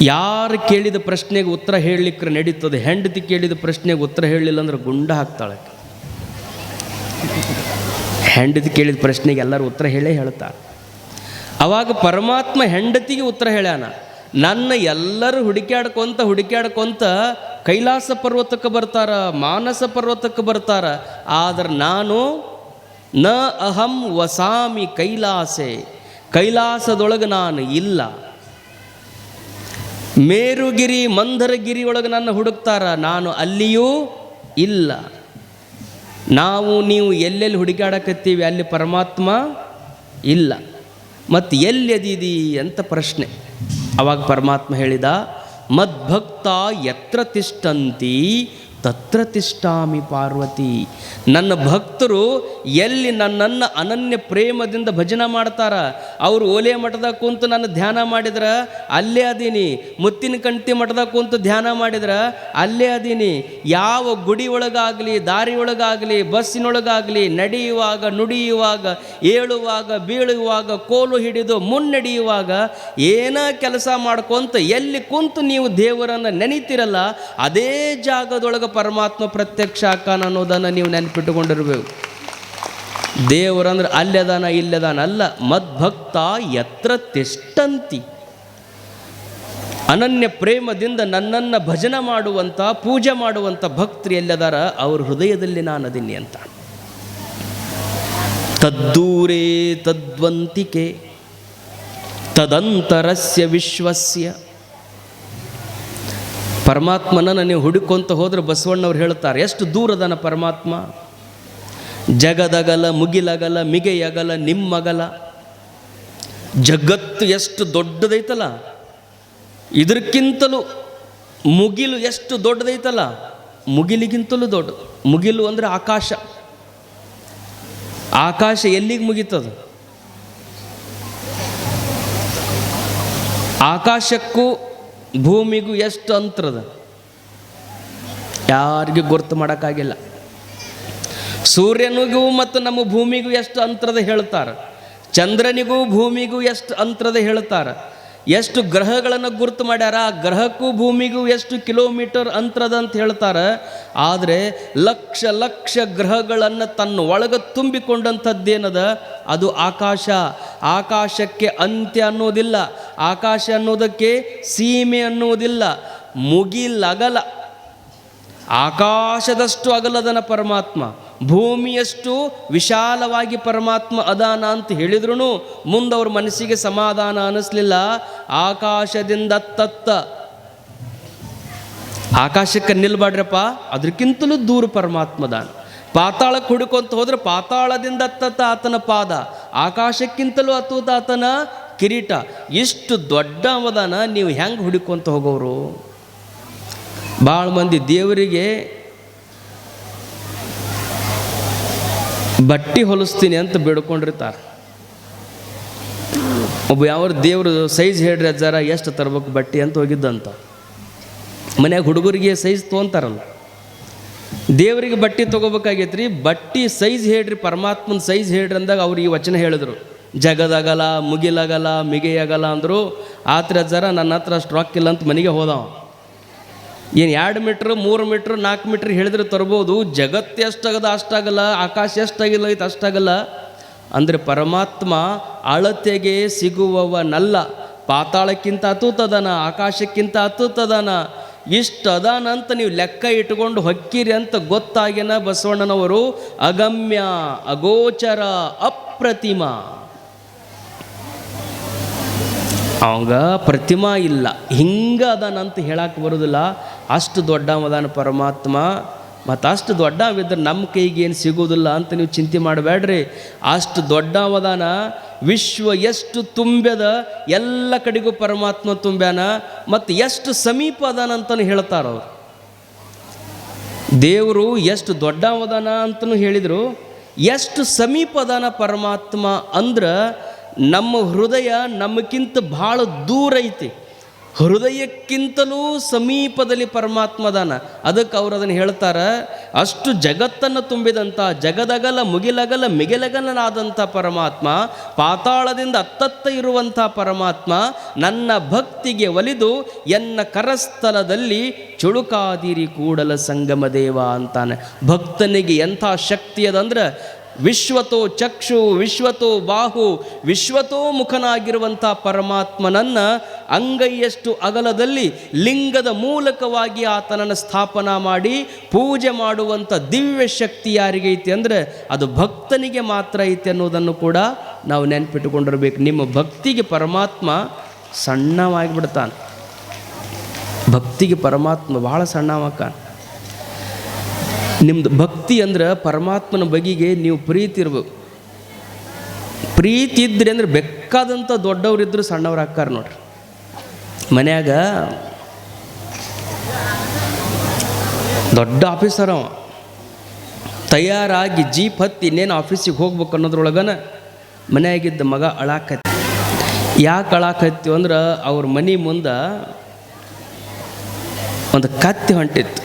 [SPEAKER 1] ಯಾರು ಕೇಳಿದ ಪ್ರಶ್ನೆಗೆ ಉತ್ತರ ಹೇಳಲಿಕ್ಕೆ ನಡೀತದೆ, ಹೆಂಡತಿ ಕೇಳಿದ ಪ್ರಶ್ನೆಗೆ ಉತ್ತರ ಹೇಳಲಿಲ್ಲ ಅಂದ್ರೆ ಗುಂಡ ಹಾಕ್ತಾಳೆ. ಹೆಂಡತಿ ಕೇಳಿದ ಪ್ರಶ್ನೆಗೆ ಎಲ್ಲರೂ ಉತ್ತರ ಹೇಳೇ ಹೇಳ್ತಾರೆ. ಅವಾಗ ಪರಮಾತ್ಮ ಹೆಂಡತಿಗೆ ಉತ್ತರ ಹೇಳ್ಯಾನ, ನನ್ನ ಎಲ್ಲರೂ ಹುಡುಕ್ಯಾಡ್ಕೊಂತ ಕೈಲಾಸ ಪರ್ವತಕ್ಕೆ ಬರ್ತಾರ, ಮಾನಸ ಪರ್ವತಕ್ಕೆ ಬರ್ತಾರ, ಆದ್ರೆ ನಾನು ನ ಅಹಂ ವಸಾಮಿ ಕೈಲಾಸೆ, ಕೈಲಾಸದೊಳಗೆ ನಾನು ಇಲ್ಲ. ಮೇರುಗಿರಿ ಮಂದರಗಿರಿ ಒಳಗೆ ನನ್ನ ಹುಡುಕ್ತಾರ, ನಾನು ಅಲ್ಲಿಯೂ ಇಲ್ಲ. ನಾವು ನೀವು ಎಲ್ಲೆಲ್ಲಿ ಹುಡುಕಾಡಕತ್ತೀವಿ ಅಲ್ಲಿ ಪರಮಾತ್ಮ ಇಲ್ಲ. ಮತ್ತು ಎಲ್ಲಿದ್ದೀದಿ ಅಂತ ಪ್ರಶ್ನೆ. ಅವಾಗ ಪರಮಾತ್ಮ ಹೇಳಿದ, ಮದ್ಭಕ್ತ ಯತ್ರ ತಿಷ್ಠಂತಿ ತತ್ರ ತಿಷ್ಠಾಮಿ ಪಾರ್ವತಿ. ನನ್ನ ಭಕ್ತರು ಎಲ್ಲಿ ನನ್ನನ್ನು ಅನನ್ಯ ಪ್ರೇಮದಿಂದ ಭಜನೆ ಮಾಡ್ತಾರ, ಅವರು ಓಲೆ ಮಠದಾಗ ಕುಂತು ನನ್ನ ಧ್ಯಾನ ಮಾಡಿದ್ರೆ ಅಲ್ಲೇ ಅದೀನಿ, ಮುತ್ತಿನ ಕಂಟಿ ಮಠದಾಗ ಕುಂತು ಧ್ಯಾನ ಮಾಡಿದ್ರೆ ಅಲ್ಲೇ ಅದೀನಿ. ಯಾವ ಗುಡಿ ಒಳಗಾಗಲಿ, ದಾರಿ ಒಳಗಾಗಲಿ, ಬಸ್ಸಿನೊಳಗಾಗಲಿ, ನಡೆಯುವಾಗ, ನುಡಿಯುವಾಗ, ಏಳುವಾಗ, ಬೀಳುವಾಗ, ಕೋಲು ಹಿಡಿದು ಮುನ್ನಡೆಯುವಾಗ, ಏನ ಕೆಲಸ ಮಾಡ್ಕೊಂತ ಎಲ್ಲಿ ಕುಂತು ನೀವು ದೇವರನ್ನು ನೆನೀತಿರಲ್ಲ, ಅದೇ ಜಾಗದೊಳಗೆ ಪರಮಾತ್ಮ ಪ್ರತ್ಯಕ್ಷ ಆಕಾನ ಅನ್ನೋದನ್ನು ನೀವು ನೆನಪಿಟ್ಟುಕೊಂಡಿರಬೇಕು. ದೇವರಂದ್ರೆ ಅಲ್ಲೆದಾನ ಇಲ್ಲೆದಾನ ಅಲ್ಲ, ಮದ್ಭಕ್ತ ಯತ್ರ ತಿಷ್ಠಂತಿ. ಅನನ್ಯ ಪ್ರೇಮದಿಂದ ನನ್ನನ್ನು ಭಜನೆ ಮಾಡುವಂಥ, ಪೂಜೆ ಮಾಡುವಂಥ ಭಕ್ತರು ಎಲ್ಲದಾರ ಅವ್ರ ಹೃದಯದಲ್ಲಿ ನಾನು ಅದೀನಿ ಅಂತ. ತದ್ದೂರೇ ತದ್ವಂತಿಕೆ ತದಂತರಸ್ಯ ವಿಶ್ವಸ್ಯ. ಪರಮಾತ್ಮನನ್ನು ನೀವು ಹುಡುಕೊಂತ ಹೋದ್ರೆ ಬಸವಣ್ಣವ್ರು ಹೇಳ್ತಾರೆ, ಎಷ್ಟು ದೂರದನ ಪರಮಾತ್ಮ. ಜಗದಗಲ ಮುಗಿಲಗಲ ಮಿಗೆಯಗಲ ನಿಮ್ಮಗಲ. ಜಗತ್ತು ಎಷ್ಟು ದೊಡ್ಡದೈತಲ್ಲ, ಇದಕ್ಕಿಂತಲೂ ಮುಗಿಲು ಎಷ್ಟು ದೊಡ್ಡದೈತಲ್ಲ, ಮುಗಿಲಿಗಿಂತಲೂ ದೊಡ್ಡ. ಮುಗಿಲು ಅಂದರೆ ಆಕಾಶ. ಆಕಾಶ ಎಲ್ಲಿಗೆ ಮುಗಿತದ? ಆಕಾಶಕ್ಕೂ ಭೂಮಿಗೂ ಎಷ್ಟು ಅಂತರದ ಯಾರಿಗೂ ಗುರ್ತು ಮಾಡೋಕ್ಕಾಗಿಲ್ಲ. ಸೂರ್ಯನಿಗೂ ಮತ್ತು ನಮ್ಮ ಭೂಮಿಗೂ ಎಷ್ಟು ಅಂತರದ ಹೇಳ್ತಾರೆ, ಚಂದ್ರನಿಗೂ ಭೂಮಿಗೂ ಎಷ್ಟು ಅಂತರದ ಹೇಳ್ತಾರೆ. ಎಷ್ಟು ಗ್ರಹಗಳನ್ನು ಗುರುತು ಮಾಡ್ಯಾರ, ಆ ಗ್ರಹಕ್ಕೂ ಭೂಮಿಗೂ ಎಷ್ಟು ಕಿಲೋಮೀಟರ್ ಅಂತರದ ಅಂತ ಹೇಳ್ತಾರೆ. ಆದರೆ ಲಕ್ಷ ಲಕ್ಷ ಗ್ರಹಗಳನ್ನು ತನ್ನ ಒಳಗೆ ತುಂಬಿಕೊಂಡಂಥದ್ದೇನದ ಅದು ಆಕಾಶ. ಆಕಾಶಕ್ಕೆ ಅಂತ್ಯ ಅನ್ನೋದಿಲ್ಲ, ಆಕಾಶ ಅನ್ನೋದಕ್ಕೆ ಸೀಮೆ ಅನ್ನೋದಿಲ್ಲ. ಮುಗಿಲಗಲ, ಆಕಾಶದಷ್ಟು ಅಗಲದನ ಪರಮಾತ್ಮ, ಭೂಮಿಯಷ್ಟು ವಿಶಾಲವಾಗಿ ಪರಮಾತ್ಮ ಅದಾನ ಅಂತ ಹೇಳಿದ್ರು ಮುಂದವ್ರ ಮನಸ್ಸಿಗೆ ಸಮಾಧಾನ ಅನ್ನಿಸ್ಲಿಲ್ಲ. ಆಕಾಶದಿಂದ ತತ್ತ ಆಕಾಶಕ್ಕೆ ನಿಲ್ಬಾಡ್ರಪ್ಪ, ಅದಕ್ಕಿಂತಲೂ ದೂರ ಪರಮಾತ್ಮದಾನ. ಪಾತಾಳಕ್ಕೆ ಹುಡುಕೊಂತ ಹೋದ್ರೆ ಪಾತಾಳದಿಂದ ಹತ್ತತ್ತ ಆತನ ಪಾದ, ಆಕಾಶಕ್ಕಿಂತಲೂ ಹತ್ತುತ್ತ ಆತನ ಕಿರೀಟ. ಇಷ್ಟು ದೊಡ್ಡ ಅವದಾನ, ನೀವು ಹೆಂಗೆ ಹುಡುಕೊಂತ ಹೋಗೋರು? ಭಾಳ ಮಂದಿ ದೇವರಿಗೆ ಬಟ್ಟೆ ಹೊಲಿಸ್ತೀನಿ ಅಂತ ಬೇಡ್ಕೊಂಡಿರ್ತಾರೆ. ಒಬ್ಬ ಯಾವ ದೇವ್ರ ಸೈಜ್ ಹೇಳ್ರಿ ಅಜ್ಜಾರ, ಎಷ್ಟು ತರ್ಬೇಕು ಬಟ್ಟೆ ಅಂತ ಹೋಗಿದ್ದಂತ. ಮನ್ಯಾಗ ಹುಡುಗರಿಗೆ ಸೈಜ್ ತೊಗೊಂತಾರಲ್ಲ, ದೇವರಿಗೆ ಬಟ್ಟೆ ತೊಗೋಬೇಕಾಗೈತ್ರಿ. ಬಟ್ಟೆ ಸೈಜ್ ಹೇಳ್ರಿ, ಪರಮಾತ್ಮನ ಸೈಜ್ ಹೇಳ್ರಿ ಅಂದಾಗ ಅವ್ರು ಈ ವಚನ ಹೇಳಿದ್ರು, ಜಗದಾಗಲ್ಲ, ಮುಗಿಲಾಗಲ್ಲ, ಮಿಗೆಯಾಗಲ್ಲ ಅಂದರು. ಆತ್ರ ಅಜ್ಜಾರ ನನ್ನ ಹತ್ರ ಅಷ್ಟು ರೊಕ್ಕ ಇಲ್ಲ ಅಂತ ಮನೆಗೆ ಹೋದವ. ಏನು 2 ಮೀಟ್ರ್ 3 ಮೀಟ್ರ್ 4 ಮೀಟ್ರ್ ಹೇಳಿದ್ರೆ ತರ್ಬೋದು, ಜಗತ್ತು ಎಷ್ಟಾಗದ ಅಷ್ಟಾಗಲ್ಲ, ಆಕಾಶ ಎಷ್ಟಾಗಿಲ್ಲ ಐತೆ ಅಷ್ಟಾಗಲ್ಲ. ಅಂದರೆ ಪರಮಾತ್ಮ ಅಳತೆಗೆ ಸಿಗುವವನಲ್ಲ. ಪಾತಾಳಕ್ಕಿಂತ ಅತುತದಾನ, ಆಕಾಶಕ್ಕಿಂತ ಅತುತದಾನ. ಇಷ್ಟು ಅದಾನ ಅಂತ ನೀವು ಲೆಕ್ಕ ಇಟ್ಕೊಂಡು ಹೊಕ್ಕಿರಿ ಅಂತ ಗೊತ್ತಾಗಿನ ಬಸವಣ್ಣನವರು ಅಗಮ್ಯ, ಅಗೋಚರ, ಅಪ್ರತಿಮ. ಅವಂಗ ಪ್ರತಿಮಾ ಇಲ್ಲ, ಹಿಂಗೆ ಅದಾನಂತ ಹೇಳಕ್ಕೆ ಬರೋದಿಲ್ಲ. ಅಷ್ಟು ದೊಡ್ಡ ಅವದಾನ ಪರಮಾತ್ಮ. ಮತ್ತು ಅಷ್ಟು ದೊಡ್ಡವಿದ್ರೆ ನಮ್ಮ ಕೈಗೇನು ಸಿಗೋದಿಲ್ಲ ಅಂತ ನೀವು ಚಿಂತೆ ಮಾಡಬೇಡ್ರಿ. ಅಷ್ಟು ದೊಡ್ಡ ಅವದಾನ. ವಿಶ್ವ ಎಷ್ಟು ತುಂಬ್ಯದ, ಎಲ್ಲ ಕಡೆಗೂ ಪರಮಾತ್ಮ ತುಂಬ್ಯಾನ. ಮತ್ತು ಎಷ್ಟು ಸಮೀಪ ಅದಾನ ಅಂತಲೂ ಹೇಳ್ತಾರವ್ರು. ದೇವರು ಎಷ್ಟು ದೊಡ್ಡ ಅವದಾನ ಅಂತಲೂ ಹೇಳಿದರು, ಎಷ್ಟು ಸಮೀಪ ಅದಾನ ಪರಮಾತ್ಮ ಅಂದ್ರೆ ನಮ್ಮ ಹೃದಯ ನಮಗಿಂತ ಭಾಳ ದೂರ ಐತಿ. ಹೃದಯಕ್ಕಿಂತಲೂ ಸಮೀಪದಲ್ಲಿ ಪರಮಾತ್ಮದಾನ. ಅದಕ್ಕೆ ಅವರು ಅದನ್ನು ಹೇಳ್ತಾರೆ, ಅಷ್ಟು ಜಗತ್ತನ್ನು ತುಂಬಿದಂಥ, ಜಗದಗಲ ಮುಗಿಲಗಲ ಮಿಗಿಲಗಲನಾದಂಥ ಪರಮಾತ್ಮ, ಪಾತಾಳದಿಂದ ಅತ್ತತ್ತ ಇರುವಂಥ ಪರಮಾತ್ಮ ನನ್ನ ಭಕ್ತಿಗೆ ಒಲಿದು ಎನ್ನ ಕರಸ್ಥಲದಲ್ಲಿ ಚುಳುಕಾದಿರಿ ಕೂಡಲ ಸಂಗಮ ದೇವ ಅಂತಾನೆ. ಭಕ್ತನಿಗೆ ಎಂಥ ಶಕ್ತಿ ಅದಂದ್ರೆ, ವಿಶ್ವತೋ ಚಕ್ಷು, ವಿಶ್ವತೋ ಬಾಹು, ವಿಶ್ವತೋ ಮುಖನಾಗಿರುವಂಥ ಪರಮಾತ್ಮನನ್ನು ಅಂಗೈಯಷ್ಟು ಅಗಲದಲ್ಲಿ ಲಿಂಗದ ಮೂಲಕವಾಗಿ ಆತನನ್ನು ಸ್ಥಾಪನಾ ಮಾಡಿ ಪೂಜೆ ಮಾಡುವಂಥ ದಿವ್ಯ ಶಕ್ತಿ ಯಾರಿಗೈತಿ ಅಂದರೆ ಅದು ಭಕ್ತನಿಗೆ ಮಾತ್ರ ಐತಿ ಅನ್ನೋದನ್ನು ಕೂಡ ನಾವು ನೆನಪಿಟ್ಟುಕೊಂಡಿರ್ಬೇಕು. ನಿಮ್ಮ ಭಕ್ತಿಗೆ ಪರಮಾತ್ಮ ಸಣ್ಣವಾಗಿಬಿಡ್ತಾನೆ. ಭಕ್ತಿಗೆ ಪರಮಾತ್ಮ ಭಾಳ ಸಣ್ಣವಾಕಾನ. ನಿಮ್ಮದು ಭಕ್ತಿ ಅಂದ್ರೆ ಪರಮಾತ್ಮನ ಬಗೆಗೆ ನೀವು ಪ್ರೀತಿ ಇರ್ಬೇಕು. ಪ್ರೀತಿ ಇದ್ರಿ ಅಂದ್ರೆ ಬೇಕಾದಂಥ ದೊಡ್ಡವರಿದ್ರು ಸಣ್ಣವ್ರು ಹಾಕ್ಕಾರ ನೋಡ್ರಿ. ಮನ್ಯಾಗ ದೊಡ್ಡ ಆಫೀಸರ್ ಅವ ತಯಾರಾಗಿ ಜೀಪ್ ಹತ್ತಿ ಇನ್ನೇನು ಆಫೀಸಿಗೆ ಹೋಗ್ಬೇಕು ಅನ್ನೋದ್ರೊಳಗನ ಮನೆಯಾಗಿದ್ದ ಮಗ ಅಳಾಕತ್ತಿ. ಯಾಕೆ ಅಳಾಕತ್ತೀವಿ ಅಂದ್ರೆ ಅವ್ರ ಮನೆ ಮುಂದೆ ಒಂದು ಕತ್ತಿ ಹೊಂಟಿತ್ತು.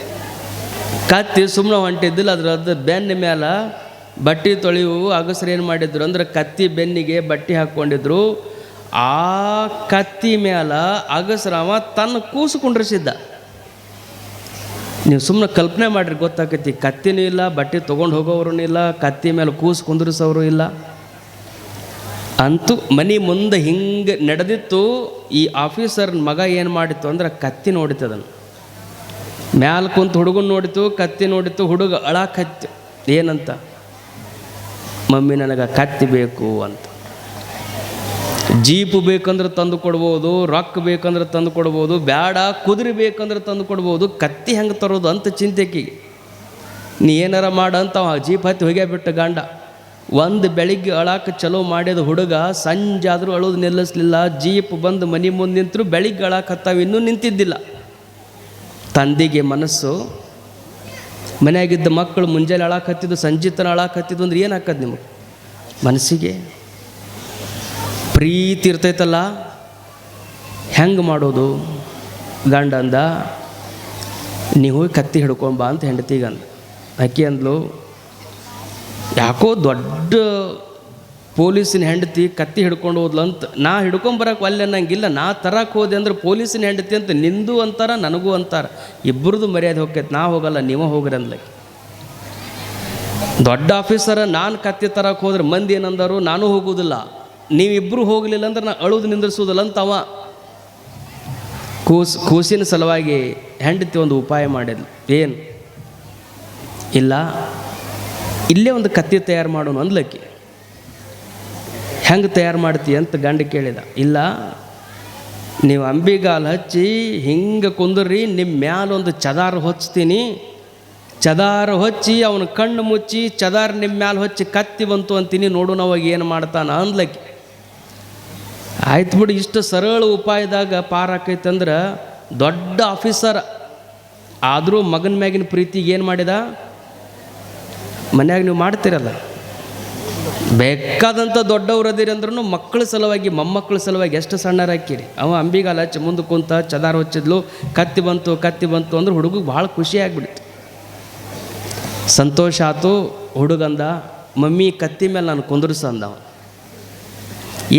[SPEAKER 1] ಕತ್ತಿ ಸುಮ್ಮನೆ ಹೊಂಟಿದ್ದಿಲ್ಲ, ಅದ್ರ ಬೆನ್ನ ಮೇಲೆ ಬಟ್ಟೆ ತೊಳೆಯುವು ಅಗಸರು ಏನು ಮಾಡಿದ್ರು ಅಂದ್ರೆ ಕತ್ತಿ ಬೆನ್ನಿಗೆ ಬಟ್ಟೆ ಹಾಕ್ಕೊಂಡಿದ್ರು. ಆ ಕತ್ತಿ ಮೇಲೆ ಅಗಸರವ ತನ್ನ ಕೂಸು ಕುಂಡ್ರಿಸಿದ್ದ. ನೀವು ಸುಮ್ಮನೆ ಕಲ್ಪನೆ ಮಾಡಿರಿ, ಗೊತ್ತಾಕೈತಿ. ಕತ್ತಿನೂ ಇಲ್ಲ, ಬಟ್ಟೆ ತೊಗೊಂಡು ಹೋಗೋರು ಇಲ್ಲ, ಕತ್ತಿ ಮೇಲೆ ಕೂಸು ಕುಂದ್ರಿಸೋರು ಇಲ್ಲ. ಅಂತೂ ಮನೆ ಮುಂದೆ ಹಿಂಗೆ ನಡೆದಿತ್ತು. ಈ ಆಫೀಸರ್ ಮಗ ಏನು ಮಾಡಿತ್ತು ಅಂದ್ರೆ ಕತ್ತಿ ನೋಡಿತದನ್ನು. ಮ್ಯಾಲ ಕುಂತು ಹುಡುಗನ ನೋಡಿತು, ಕತ್ತಿ ನೋಡಿತು. ಹುಡುಗ ಅಳಾಕತ್ತಿ. ಏನಂತ? ಮಮ್ಮಿ ನನಗೆ ಕತ್ತಿ ಬೇಕು ಅಂತ. ಜೀಪು ಬೇಕಂದ್ರೆ ತಂದು ಕೊಡ್ಬೋದು, ರೊಕ್ಕ ಬೇಕಂದ್ರೆ ತಂದು ಕೊಡ್ಬೋದು, ಬ್ಯಾಡ ಕುದುರೆ ಬೇಕಂದ್ರೆ ತಂದು ಕೊಡ್ಬೋದು, ಕತ್ತಿ ಹೆಂಗೆ ತರೋದು ಅಂತ ಚಿಂತೆಕಿ. ನೀ ಏನಾರ ಮಾಡಂತ ಜೀಪ್ ಹತ್ತಿ ಹೋಗ್ಯಾಬಿಟ್ಟು ಗಂಡ. ಒಂದು ಬೆಳಿಗ್ಗೆ ಅಳಾಕ ಚಲೋ ಮಾಡ್ಯದ ಹುಡುಗ ಸಂಜೆ ಆದರೂ ಅಳೋದು ನಿಲ್ಲಿಸ್ಲಿಲ್ಲ. ಜೀಪ್ ಬಂದು ಮನೆ ಮುಂದೆ ನಿಂತರು, ಬೆಳಿಗ್ಗೆ ಅಳಾಕತ್ತಾವ ಇನ್ನೂ ನಿಂತಿದ್ದಿಲ್ಲ. ತಂದೆಗೆ ಮನಸ್ಸು, ಮನೆಯಾಗಿದ್ದ ಮಕ್ಕಳು ಮುಂಜಾನೆ ಅಳಾಕತ್ತಿದ್ದು, ಸಂಜೆ ತನ ಅಳಾಕತ್ತಿದ್ದು ಅಂದ್ರೆ ಏನು ಹಾಕದ್ ನಿಮಗೆ ಮನಸ್ಸಿಗೆ? ಪ್ರೀತಿ ಇರ್ತೈತಲ್ಲ, ಹೆಂಗೆ ಮಾಡೋದು? ಗಂಡ ಅಂದ, ನೀವು ಹೋಗಿ ಕತ್ತಿ ಹಿಡ್ಕೊಂಬ ಅಂತ ಹೆಂಡತಿಗಂದ. ಆಕೆ ಅಂದ್ಲು, ಯಾಕೋ ದೊಡ್ಡ ಪೊಲೀಸಿನ ಹೆಂಡತಿ ಕತ್ತಿ ಹಿಡ್ಕೊಂಡು ಹೋದ್ಲಂತ. ನಾ ಹಿಡ್ಕೊಂಬರಕ್ಕೆ ಒಲ್ಲೆ ಅನ್ನಂಗಿಲ್ಲ, ನಾ ತರಕ್ಕೆ ಹೋದೆ ಅಂದ್ರೆ ಪೊಲೀಸಿನ ಹೆಂಡತಿ ಅಂತ ನಿಂದು ಅಂತಾರ, ನನಗೂ ಅಂತಾರೆ. ಇಬ್ಬರದು ಮರ್ಯಾದೆ ಹೋಗ್ತೈತೆ. ನಾ ಹೋಗಲ್ಲ, ನೀವು ಹೋಗ್ರಿ ಅಂದ್ಲಕ್ಕೆ. ದೊಡ್ಡ ಆಫೀಸರ ನಾನು ಕತ್ತಿ ತರಕ್ಕೆ ಹೋದ್ರೆ ಮಂದಿ ಏನಂದರು, ನಾನು ಹೋಗೋದಿಲ್ಲ, ನೀವಿಬ್ಬರು ಹೋಗಲಿಲ್ಲ ಅಂದ್ರೆ ನಾ ಅಳುದು ನಿಂದಿರಿಸೋದಿಲ್ಲ ಅಂತವ. ಕೂಸಿನ ಸಲುವಾಗಿ ಹೆಂಡತಿ ಒಂದು ಉಪಾಯ ಮಾಡಿದ್ಲು. ಏನು? ಇಲ್ಲ, ಇಲ್ಲೇ ಒಂದು ಕತ್ತಿ ತಯಾರು ಮಾಡೋಣ ಅಂದ್ಲಕ್ಕಿ. ಹೆಂಗೆ ತಯಾರು ಮಾಡ್ತೀಯ ಅಂತ ಗಂಡ ಕೇಳಿದ. ಇಲ್ಲ, ನೀವು ಅಂಬಿಗಾಲು ಹಚ್ಚಿ ಹಿಂಗೆ ಕುಂದ್ರಿ, ನಿಮ್ಮ ಮ್ಯಾಲೊಂದು ಚದಾರ ಹೊಚ್ತೀನಿ, ಚದಾರ ಹೊಚ್ಚಿ ಅವನ ಕಣ್ಣು ಮುಚ್ಚಿ ಚದಾರ ನಿಮ್ಮ ಮ್ಯಾಲೆ ಹೊಚ್ಚಿ ಕತ್ತಿ ಬಂತು ಅಂತೀನಿ, ನೋಡು ನಾವಾಗ ಏನು ಮಾಡ್ತಾನ ಅಂದ್ಲಕ್ಕೆ. ಆಯ್ತು ಬಿಡು, ಇಷ್ಟು ಸರಳ ಉಪಾಯದಾಗ ಪಾರಾಕೈತಂದ್ರೆ ದೊಡ್ಡ ಆಫೀಸರ್ ಆದರೂ ಮಗನ ಮ್ಯಾಗಿನ ಪ್ರೀತಿಗೆ ಏನು ಮಾಡಿದ? ಮನ್ಯಾಗ ನೀವು ಮಾಡ್ತೀರಲ್ಲ, ಬೇಕಾದಂಥ ದೊಡ್ಡವ್ರು ಅದಿರಿ ಅಂದ್ರೂ ಮಕ್ಕಳ ಸಲುವಾಗಿ ಮೊಮ್ಮಕ್ಕಳ ಸಲುವಾಗಿ ಎಷ್ಟು ಸಣ್ಣರ ಹಾಕಿರಿ. ಅವ ಅಂಬಿಗಾಲ ಹಚ್ಚಿ ಮುಂದೆ ಕುಂತ ಚದಾರ ಹೊಚ್ಚಿದ್ಲು, ಕತ್ತಿ ಬಂತು ಅಂದ್ರೆ ಹುಡುಗಿಗೆ ಭಾಳ ಖುಷಿ ಆಗಿಬಿಡ್ತು, ಸಂತೋಷ ಆಯ್ತು. ಹುಡುಗಂದ, ಮಮ್ಮಿ ಕತ್ತಿ ಮೇಲೆ ನಾನು ಕುಂದ್ರಿಸಂದವ.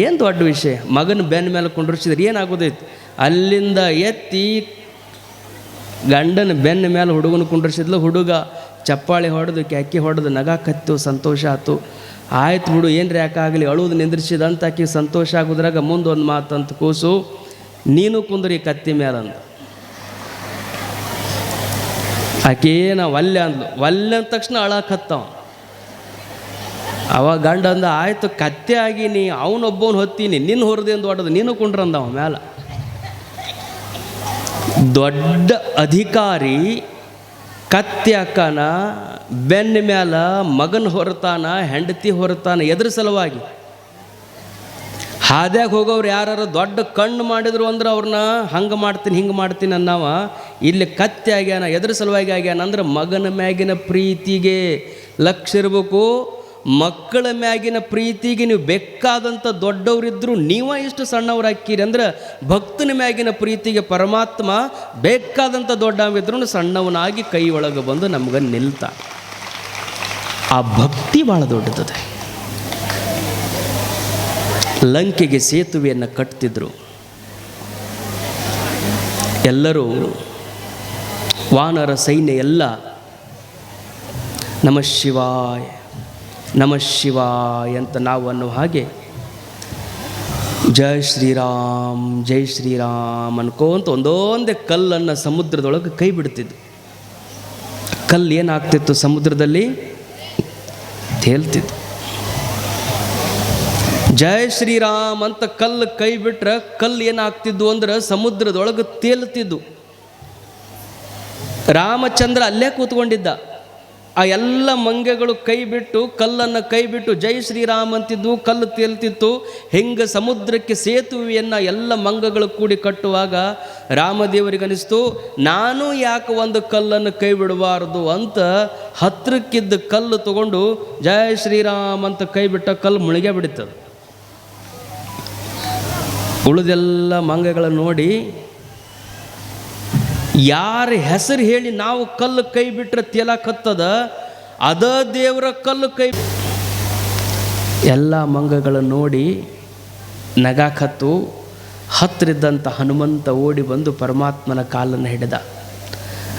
[SPEAKER 1] ಏನು ದೊಡ್ಡ ವಿಷಯ, ಮಗನ ಬೆನ್ನ ಮೇಲೆ ಕುಂಡ್ರಿಸಿದ್ರೆ ಏನಾಗೋದೈತಿ? ಅಲ್ಲಿಂದ ಎತ್ತಿ ಗಂಡನ ಬೆನ್ನ ಮೇಲೆ ಹುಡುಗನ ಕುಂಡ್ರಿಸಿದ್ಲು. ಹುಡುಗ ಚಪ್ಪಾಳಿ ಹೊಡೆದು ಕ್ಯಾಕಿ ಹೊಡೆದು ನಗ ಕತ್ತು, ಸಂತೋಷ ಆಯ್ತು. ಆಯ್ತು ಬಿಡು, ಏನು ಯಾಕಾಗಲಿ ಅಳುವುದು ನಿಂದ್ರಿಸಿದಂತ ಆಕಿ ಸಂತೋಷ ಆಗೋದ್ರಾಗ ಮುಂದೊಂದು ಮಾತಂತ ಕೂಸು, ನೀನು ಕುಂದ್ರಿ ಕತ್ತಿ ಮೇಲಂದ. ಆಕೆ ನಾವು ಒಲ್ಲೆ ಅಂದ್ಲು. ಒಲ್ಲೆ ಅಂದ ತಕ್ಷಣ ಅಳಕತ್ತವ. ಅವಾಗ ಗಂಡ ಅಂದ, ಆಯಿತು ಕತ್ತೆ ಆಗಿನಿ, ಅವನೊಬ್ಬವನು ಹೊತ್ತೀನಿ, ನಿನ್ನ ಹೊರದೇನು ದೊಡ್ಡದು, ನೀನು ಕುಂಡ್ರಂದವ ಮ್ಯಾಲ. ದೊಡ್ಡ ಅಧಿಕಾರಿ ಕತ್ತಿ ಹಾಕಾನ, ಬೆನ್ನ ಮ್ಯಾಲ ಮಗನ ಹೊರತಾನ, ಹೆಂಡತಿ ಹೊರತಾನ, ಎದ್ರ ಸಲುವಾಗಿ? ಹಾದ್ಯಾಗ ಹೋಗೋರು ಯಾರು ದೊಡ್ಡ ಕಣ್ಣು ಮಾಡಿದ್ರು ಅಂದ್ರೆ ಅವ್ರನ್ನ ಹಂಗೆ ಮಾಡ್ತೀನಿ ಹಿಂಗೆ ಮಾಡ್ತೀನಿ ಅನ್ನವ. ಇಲ್ಲಿ ಕತ್ತಿ ಆಗ್ಯಾನ, ಎದ್ರ ಸಲುವಾಗಿ ಆಗ್ಯಾನ ಅಂದ್ರೆ ಮಗನ ಮ್ಯಾಗಿನ ಪ್ರೀತಿಗೆ ಲಕ್ಷ್ಯ ಇರಬೇಕು. ಮಕ್ಕಳ ಮ್ಯಾಗಿನ ಪ್ರೀತಿಗೆ ನೀವು ಬೇಕಾದಂಥ ದೊಡ್ಡವರಿದ್ದರೂ ನೀವ ಇಷ್ಟು ಸಣ್ಣವ್ರು ಹಾಕಿರಿ ಅಂದ್ರೆ ಭಕ್ತನ ಮ್ಯಾಗಿನ ಪ್ರೀತಿಗೆ ಪರಮಾತ್ಮ ಬೇಕಾದಂಥ ದೊಡ್ಡವಿದ್ರೂ ಸಣ್ಣವನಾಗಿ ಕೈ ಒಳಗೆ ಬಂದು ನಮ್ಗೆ ನಿಲ್ತಾ. ಆ ಭಕ್ತಿ ಭಾಳ ದೊಡ್ಡದದೆ. ಲಂಕೆಗೆ ಸೇತುವೆಯನ್ನು ಕಟ್ತಿದ್ರು. ಎಲ್ಲರೂ ವಾನರ ಸೈನ್ಯ ಎಲ್ಲ ನಮಃ ಶಿವಾಯ ನಮಃ ಶಿವಾಯ ಅಂತ ನಾವು ಅನ್ನೋ ಹಾಗೆ ಜೈ ಶ್ರೀರಾಮ್ ಜೈ ಶ್ರೀರಾಮ್ ಅನ್ಕೋಂತ ಒಂದೊಂದೇ ಕಲ್ಲನ್ನು ಸಮುದ್ರದೊಳಗೆ ಕೈ ಬಿಡ್ತಿದ್ದು. ಕಲ್ಲು ಏನಾಗ್ತಿತ್ತು? ಸಮುದ್ರದಲ್ಲಿ ತೇಲ್ತಿತ್ತು. ಜೈ ಶ್ರೀರಾಮ್ ಅಂತ ಕಲ್ಲು ಕೈ ಬಿಟ್ರೆ ಕಲ್ಲು ಏನಾಗ್ತಿದ್ದು ಅಂದ್ರೆ ಸಮುದ್ರದೊಳಗೆ ತೇಲ್ತಿದ್ದು. ರಾಮಚಂದ್ರ ಅಲ್ಲೇ ಕೂತ್ಕೊಂಡಿದ್ದ. ಆ ಎಲ್ಲ ಮಂಗೆಗಳು ಕೈ ಬಿಟ್ಟು ಕಲ್ಲನ್ನು ಕೈ ಬಿಟ್ಟು ಜೈ ಶ್ರೀರಾಮ್ ಅಂತಿದ್ದು, ಕಲ್ಲು ತೇಲ್ತಿತ್ತು. ಹೆಂಗೆ ಸಮುದ್ರಕ್ಕೆ ಸೇತುವೆಯನ್ನು ಎಲ್ಲ ಮಂಗಗಳು ಕೂಡಿ ಕಟ್ಟುವಾಗ ರಾಮದೇವರಿಗನಿಸ್ತು, ನಾನು ಯಾಕೆ ಒಂದು ಕಲ್ಲನ್ನು ಕೈ ಬಿಡಬಾರ್ದು ಅಂತ ಹತ್ರಕ್ಕಿದ್ದ ಕಲ್ಲು ತಗೊಂಡು ಜೈ ಶ್ರೀರಾಮ್ ಅಂತ ಕೈ ಬಿಟ್ಟ ಕಲ್ಲು ಮುಳುಗೇ ಬಿಡುತ್ತದೆ. ಉಳಿದೆಲ್ಲ ಮಂಗಗಳನ್ನು ನೋಡಿ ಯಾರ ಹೆಸರು ಹೇಳಿ ನಾವು ಕಲ್ಲು ಕೈ ಬಿಟ್ಟರೆ ತೇಲಾಕತ್ತದ, ಅದ ದೇವರ ಕಲ್ಲು ಕೈ. ಎಲ್ಲ ಮಂಗಗಳನ್ನು ನೋಡಿ ನಗಾಕತ್ತು. ಹತ್ತಿರಿದ್ದಂಥ ಹನುಮಂತ ಓಡಿ ಬಂದು ಪರಮಾತ್ಮನ ಕಾಲನ್ನು ಹಿಡಿದ.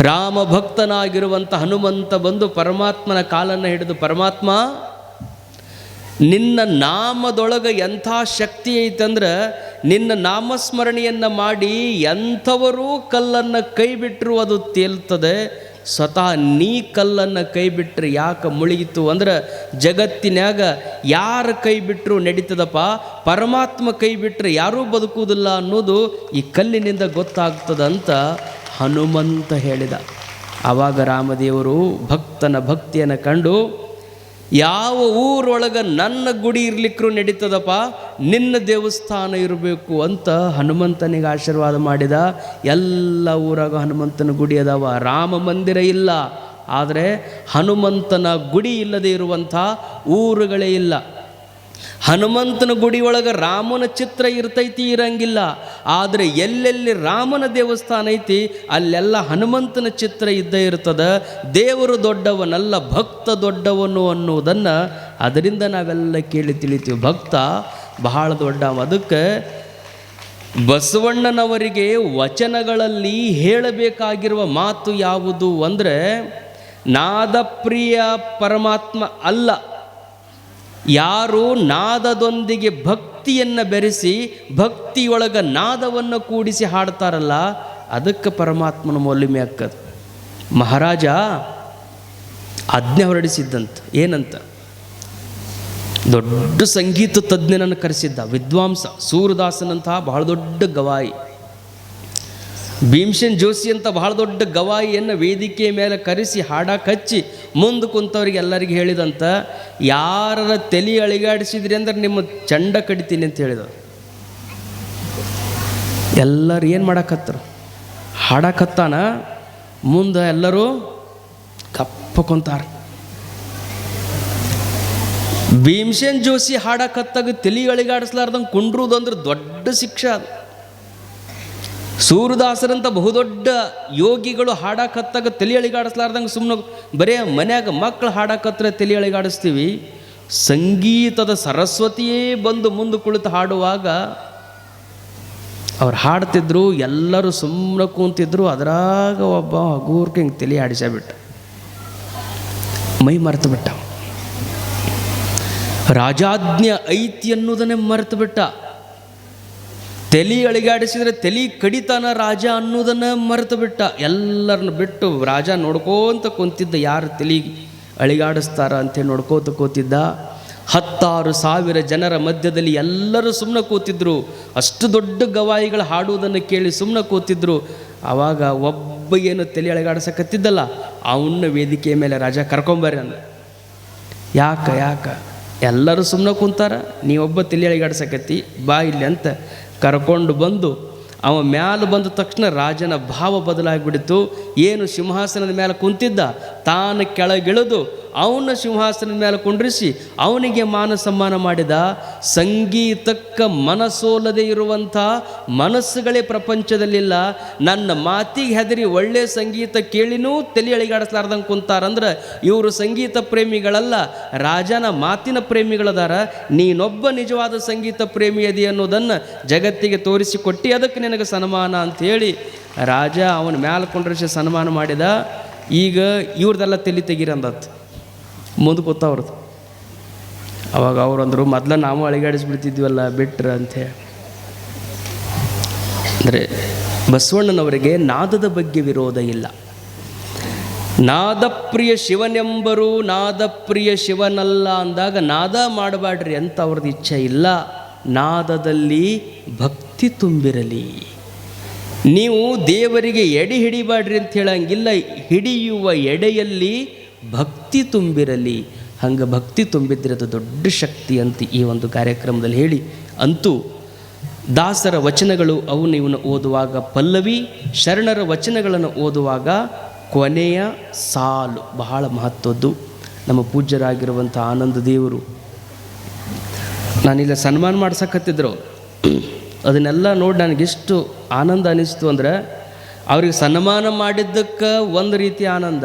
[SPEAKER 1] ರಾಮ ಭಕ್ತನಾಗಿರುವಂಥ ಹನುಮಂತ ಬಂದು ಪರಮಾತ್ಮನ ಕಾಲನ್ನು ಹಿಡಿದು, ಪರಮಾತ್ಮ ನಿನ್ನ ನಾಮದೊಳಗೆ ಎಂಥ ಶಕ್ತಿ ಐತಂದ್ರೆ ನಿನ್ನ ನಾಮಸ್ಮರಣೆಯನ್ನು ಮಾಡಿ ಎಂಥವರೂ ಕಲ್ಲನ್ನು ಕೈ ಬಿಟ್ಟರು ಅದು ತೇಲ್ತದೆ. ಸ್ವತಃ ನೀ ಕಲ್ಲನ್ನು ಕೈ ಬಿಟ್ಟರೆ ಯಾಕೆ ಮುಳುಗಿತು ಅಂದ್ರೆ ಜಗತ್ತಿನಾಗ ಯಾರು ಕೈ ಬಿಟ್ಟರು ನಡೀತದಪ್ಪ, ಪರಮಾತ್ಮ ಕೈ ಬಿಟ್ಟರೆ ಯಾರೂ ಬದುಕುವುದಿಲ್ಲ ಅನ್ನೋದು ಈ ಕಲ್ಲಿನಿಂದ ಗೊತ್ತಾಗ್ತದಂತ ಹನುಮಂತ ಹೇಳಿದ. ಆವಾಗ ರಾಮದೇವರು ಭಕ್ತನ ಭಕ್ತಿಯನ್ನು ಕಂಡು, ಯಾವ ಊರೊಳಗೆ ನನ್ನ ಗುಡಿ ಇರ್ಲಿಕ್ಕೂ ನಡೀತದಪ್ಪ, ನಿನ್ನ ದೇವಸ್ಥಾನ ಇರಬೇಕು ಅಂತ ಹನುಮಂತನಿಗೆ ಆಶೀರ್ವಾದ ಮಾಡಿದ. ಎಲ್ಲ ಊರಾಗ ಹನುಮಂತನ ಗುಡಿ ಅದಾವ, ರಾಮ ಮಂದಿರ ಇಲ್ಲ. ಆದರೆ ಹನುಮಂತನ ಗುಡಿ ಇಲ್ಲದೆ ಇರುವಂಥ ಊರುಗಳೇ ಇಲ್ಲ. ಹನುಮಂತನ ಗುಡಿ ಒಳಗೆ ರಾಮನ ಚಿತ್ರ ಇರ್ತೈತಿ, ಇರಂಗಿಲ್ಲ. ಆದರೆ ಎಲ್ಲೆಲ್ಲಿ ರಾಮನ ದೇವಸ್ಥಾನ ಐತಿ ಅಲ್ಲೆಲ್ಲ ಹನುಮಂತನ ಚಿತ್ರ ಇದ್ದೇ ಇರ್ತದೆ. ದೇವರು ದೊಡ್ಡವನಲ್ಲ, ಭಕ್ತ ದೊಡ್ಡವನು ಅನ್ನುವುದನ್ನು ಅದರಿಂದ ನಾವೆಲ್ಲ ಕೇಳಿ ತಿಳಿತೀವಿ. ಭಕ್ತ ಬಹಳ ದೊಡ್ಡವ. ಅದಕ್ಕೆ ಬಸವಣ್ಣನವರಿಗೆ ವಚನಗಳಲ್ಲಿ ಹೇಳಬೇಕಾಗಿರುವ ಮಾತು ಯಾವುದು ಅಂದರೆ, ನಾದಪ್ರಿಯ ಪರಮಾತ್ಮ ಅಲ್ಲ, ಯಾರು ನಾದದೊಂದಿಗೆ ಭಕ್ತಿಯನ್ನು ಬೆರೆಸಿ ಭಕ್ತಿಯೊಳಗೆ ನಾದವನ್ನು ಕೂಡಿಸಿ ಹಾಡ್ತಾರಲ್ಲ ಅದಕ್ಕೆ ಪರಮಾತ್ಮನ ಮೌಲ್ಯಮೆ ಆಗ್ತದೆ. ಮಹಾರಾಜ ಆಜ್ಞೆ ಹೊರಡಿಸಿದ್ದಂತ, ಏನಂತ? ದೊಡ್ಡ ಸಂಗೀತ ತಜ್ಞನನ್ನು ಕರೆಸಿದ್ದ, ವಿದ್ವಾಂಸ ಸೂರದಾಸನಂತಹ ಬಹಳ ದೊಡ್ಡ ಗವಾಯಿ. ಭೀಮಸೇನ್ ಜೋಶಿ ಅಂತ ಬಹಳ ದೊಡ್ಡ ಗವಾಯಿಯನ್ನು ವೇದಿಕೆಯ ಮೇಲೆ ಕರೆಸಿ ಹಾಡಕ್ಕೆ ಹಚ್ಚಿ ಮುಂದೆ ಕುಂತವ್ರಿಗೆ ಎಲ್ಲರಿಗೆ ಹೇಳಿದಂತ, ಯಾರ ತಲೆ ಅಳಿಗಾಡಿಸಿದ್ರಿ ಅಂದ್ರೆ ನಿಮ್ಮ ಚಂಡ ಕಡಿತೀನಿ ಅಂತ ಹೇಳಿದವರು. ಎಲ್ಲರೂ ಏನು ಮಾಡಕತ್ತರು, ಹಾಡಕತ್ತಾನ, ಮುಂದೆ ಎಲ್ಲರೂ ಕಪ್ಪ ಕುಂತಾರ. ಭೀಮಸೇನ್ ಜೋಶಿ ಹಾಡಕತ್ತಾಗ ತಲೆ ಅಳಿಗಾಡಿಸ್ಲಾರ್ದಂಗೆ ಕುಂಡ್ರುದಂದ್ರೆ ದೊಡ್ಡ ಶಿಕ್ಷೆ ಅದು. ಸೂರದಾಸರಂತ ಬಹುದೊಡ್ಡ ಯೋಗಿಗಳು ಹಾಡಕತ್ತಾಗ ತಲೆ ಅಳಿಗಾಡಿಸ್ಲಾರ್ದಂಗೆ ಸುಮ್ಮನೆ ಬರೇ ಮನ್ಯಾಗ ಮಕ್ಕಳು ಹಾಡಕತ್ರ ತಲೆ ಅಳಿಗಾಡಿಸ್ತೀವಿ. ಸಂಗೀತದ ಸರಸ್ವತಿಯೇ ಬಂದು ಮುಂದೆ ಕುಳಿತು ಹಾಡುವಾಗ ಅವ್ರು ಹಾಡ್ತಿದ್ರು, ಎಲ್ಲರೂ ಸುಮ್ಮನೆ ಕೂತಿದ್ರು. ಅದರಾಗ ಒಬ್ಬ ಹಗೂರ್ಗೆ ಹಿಂಗೆ ತಲೆ ಆಡಿಸಬಿಟ್ಟ, ಮೈ ಮರೆತು ಬಿಟ್ಟ. ರಾಜಾಜ್ಞೆ ಐತಿ ಅನ್ನೋದನ್ನೇ ಮರೆತು ಬಿಟ್ಟ. ತಲೆ ಅಳಿಗಾಡಿಸಿದ್ರೆ ತಲೆ ಕಡಿತಾನ ರಾಜ ಅನ್ನೋದನ್ನು ಮರೆತು ಬಿಟ್ಟ. ಎಲ್ಲರನ್ನ ಬಿಟ್ಟು ರಾಜ ನೋಡ್ಕೋತ ಕುಂತಿದ್ದ, ಯಾರು ತಲೆ ಅಳಿಗಾಡಿಸ್ತಾರ ಅಂತೇಳಿ ನೋಡ್ಕೋತ ಕೂತಿದ್ದ. 10,000 ಜನರ ಮಧ್ಯದಲ್ಲಿ ಎಲ್ಲರೂ ಸುಮ್ಮನೆ ಕೂತಿದ್ರು. ಅಷ್ಟು ದೊಡ್ಡ ಗವಾಯಿಗಳು ಹಾಡುವುದನ್ನು ಕೇಳಿ ಸುಮ್ಮನೆ ಕೂತಿದ್ರು. ಆವಾಗ ಒಬ್ಬ ಏನು ತಲೆ ಅಳಿಗಾಡಿಸಕತ್ತಿದ್ದಲ್ಲ, ಅವನ್ನ ವೇದಿಕೆಯ ಮೇಲೆ ರಾಜ ಕರ್ಕೊಂಬರ್ರಿ ಅಂದ. ಯಾಕ ಎಲ್ಲರೂ ಸುಮ್ಮನೆ ಕುಂತಾರ, ನೀವೊಬ್ಬ ತಲೆ ಅಳಿಗಾಡ್ಸಕತ್ತಿ, ಬಾ ಇಲ್ಲಿ ಅಂತ ಕರ್ಕೊಂಡು ಬಂದು ಅವ ಮ್ಯಾಲೆ ಬಂದ ತಕ್ಷಣ ರಾಜನ ಭಾವ ಬದಲಾಗಿಬಿಡ್ತು. ಏನು ಸಿಂಹಾಸನದ ಮೇಲೆ ಕುಂತಿದ್ದ ತಾನು ಕೆಳಗಿಳಿದು ಅವನ ಸಿಂಹಾಸನದ ಮೇಲೆ ಕುಂಡ್ರಿಸಿ ಅವನಿಗೆ ಮಾನ ಸನ್ಮಾನ ಮಾಡಿದ. ಸಂಗೀತಕ್ಕೆ ಮನಸೋಲದೆ ಇರುವಂಥ ಮನಸ್ಸುಗಳೇ ಪ್ರಪಂಚದಲ್ಲಿಲ್ಲ. ನನ್ನ ಮಾತಿಗೆ ಹೆದರಿ ಒಳ್ಳೆ ಸಂಗೀತ ಕೇಳಿನೂ ತಲೆ ಅಳಿಗಾಡಿಸ್ಲಾರ್ದಂಗೆ ಕುಂತಾರಂದ್ರೆ ಇವರು ಸಂಗೀತ ಪ್ರೇಮಿಗಳಲ್ಲ, ರಾಜನ ಮಾತಿನ ಪ್ರೇಮಿಗಳದಾರ. ನೀನೊಬ್ಬ ನಿಜವಾದ ಸಂಗೀತ ಪ್ರೇಮಿ ಅದಿ ಅನ್ನೋದನ್ನು ಜಗತ್ತಿಗೆ ತೋರಿಸಿಕೊಟ್ಟು ಅದಕ್ಕೆ ನಿನಗೆ ಸನ್ಮಾನ ಅಂಥೇಳಿ ರಾಜ ಅವನ ಮ್ಯಾಲೆ ಕುಂಡ್ರಿಸಿ ಸನ್ಮಾನ ಮಾಡಿದ. ಈಗ ಇವ್ರದೆಲ್ಲ ತಲೆ ತೆಗೀರಂದತ್ತು, ಮುಂದೆ ಕೂತವ್ರದ್ದು. ಅವಾಗ ಅವ್ರಂದರು, ಮೊದಲ ನಾವು ಅಳಿಗಾಡಿಸ್ಬಿಡ್ತಿದ್ವಲ್ಲ ಬಿಟ್ರ ಅಂಥೇಳಿ. ಅಂದರೆ ಬಸವಣ್ಣನವರಿಗೆ ನಾದದ ಬಗ್ಗೆ ವಿರೋಧ ಇಲ್ಲ. ನಾದಪ್ರಿಯ ಶಿವನೆಂಬರು ನಾದಪ್ರಿಯ ಶಿವನಲ್ಲ ಅಂದಾಗ ನಾದ ಮಾಡಬೇಡ್ರಿ ಅಂತ ಅವ್ರದ್ದು ಇಚ್ಛೆ ಇಲ್ಲ. ನಾದದಲ್ಲಿ ಭಕ್ತಿ ತುಂಬಿರಲಿ. ನೀವು ದೇವರಿಗೆ ಎಡೆ ಹಿಡಿಬೇಡ್ರಿ ಅಂತ ಹೇಳಂಗಿಲ್ಲ, ಹಿಡಿಯುವ ಎಡೆಯಲ್ಲಿ ಭಕ್ತಿ ತುಂಬಿರಲಿ. ಹಂಗೆ ಭಕ್ತಿ ತುಂಬಿದ್ರೆ ಅದು ದೊಡ್ಡ ಶಕ್ತಿ ಅಂತ ಈ ಒಂದು ಕಾರ್ಯಕ್ರಮದಲ್ಲಿ ಹೇಳಿ, ಅಂತೂ ದಾಸರ ವಚನಗಳು ಅವನು ಇವನು ಓದುವಾಗ ಪಲ್ಲವಿ, ಶರಣರ ವಚನಗಳನ್ನು ಓದುವಾಗ ಕೊನೆಯ ಸಾಲು ಬಹಳ ಮಹತ್ವದ್ದು. ನಮ್ಮ ಪೂಜ್ಯರಾಗಿರುವಂಥ ಆನಂದ ದೇವರು ನಾನಿಲ್ಲ ಸನ್ಮಾನ ಮಾಡ್ಸಕತ್ತಿದ್ರು. ಅದನ್ನೆಲ್ಲ ನೋಡಿ ನನಗೆಷ್ಟು ಆನಂದ ಅನ್ನಿಸ್ತು ಅಂದ್ರೆ, ಅವ್ರಿಗೆ ಸನ್ಮಾನ ಮಾಡಿದ್ದಕ್ಕೆ ಒಂದು ರೀತಿ ಆನಂದ,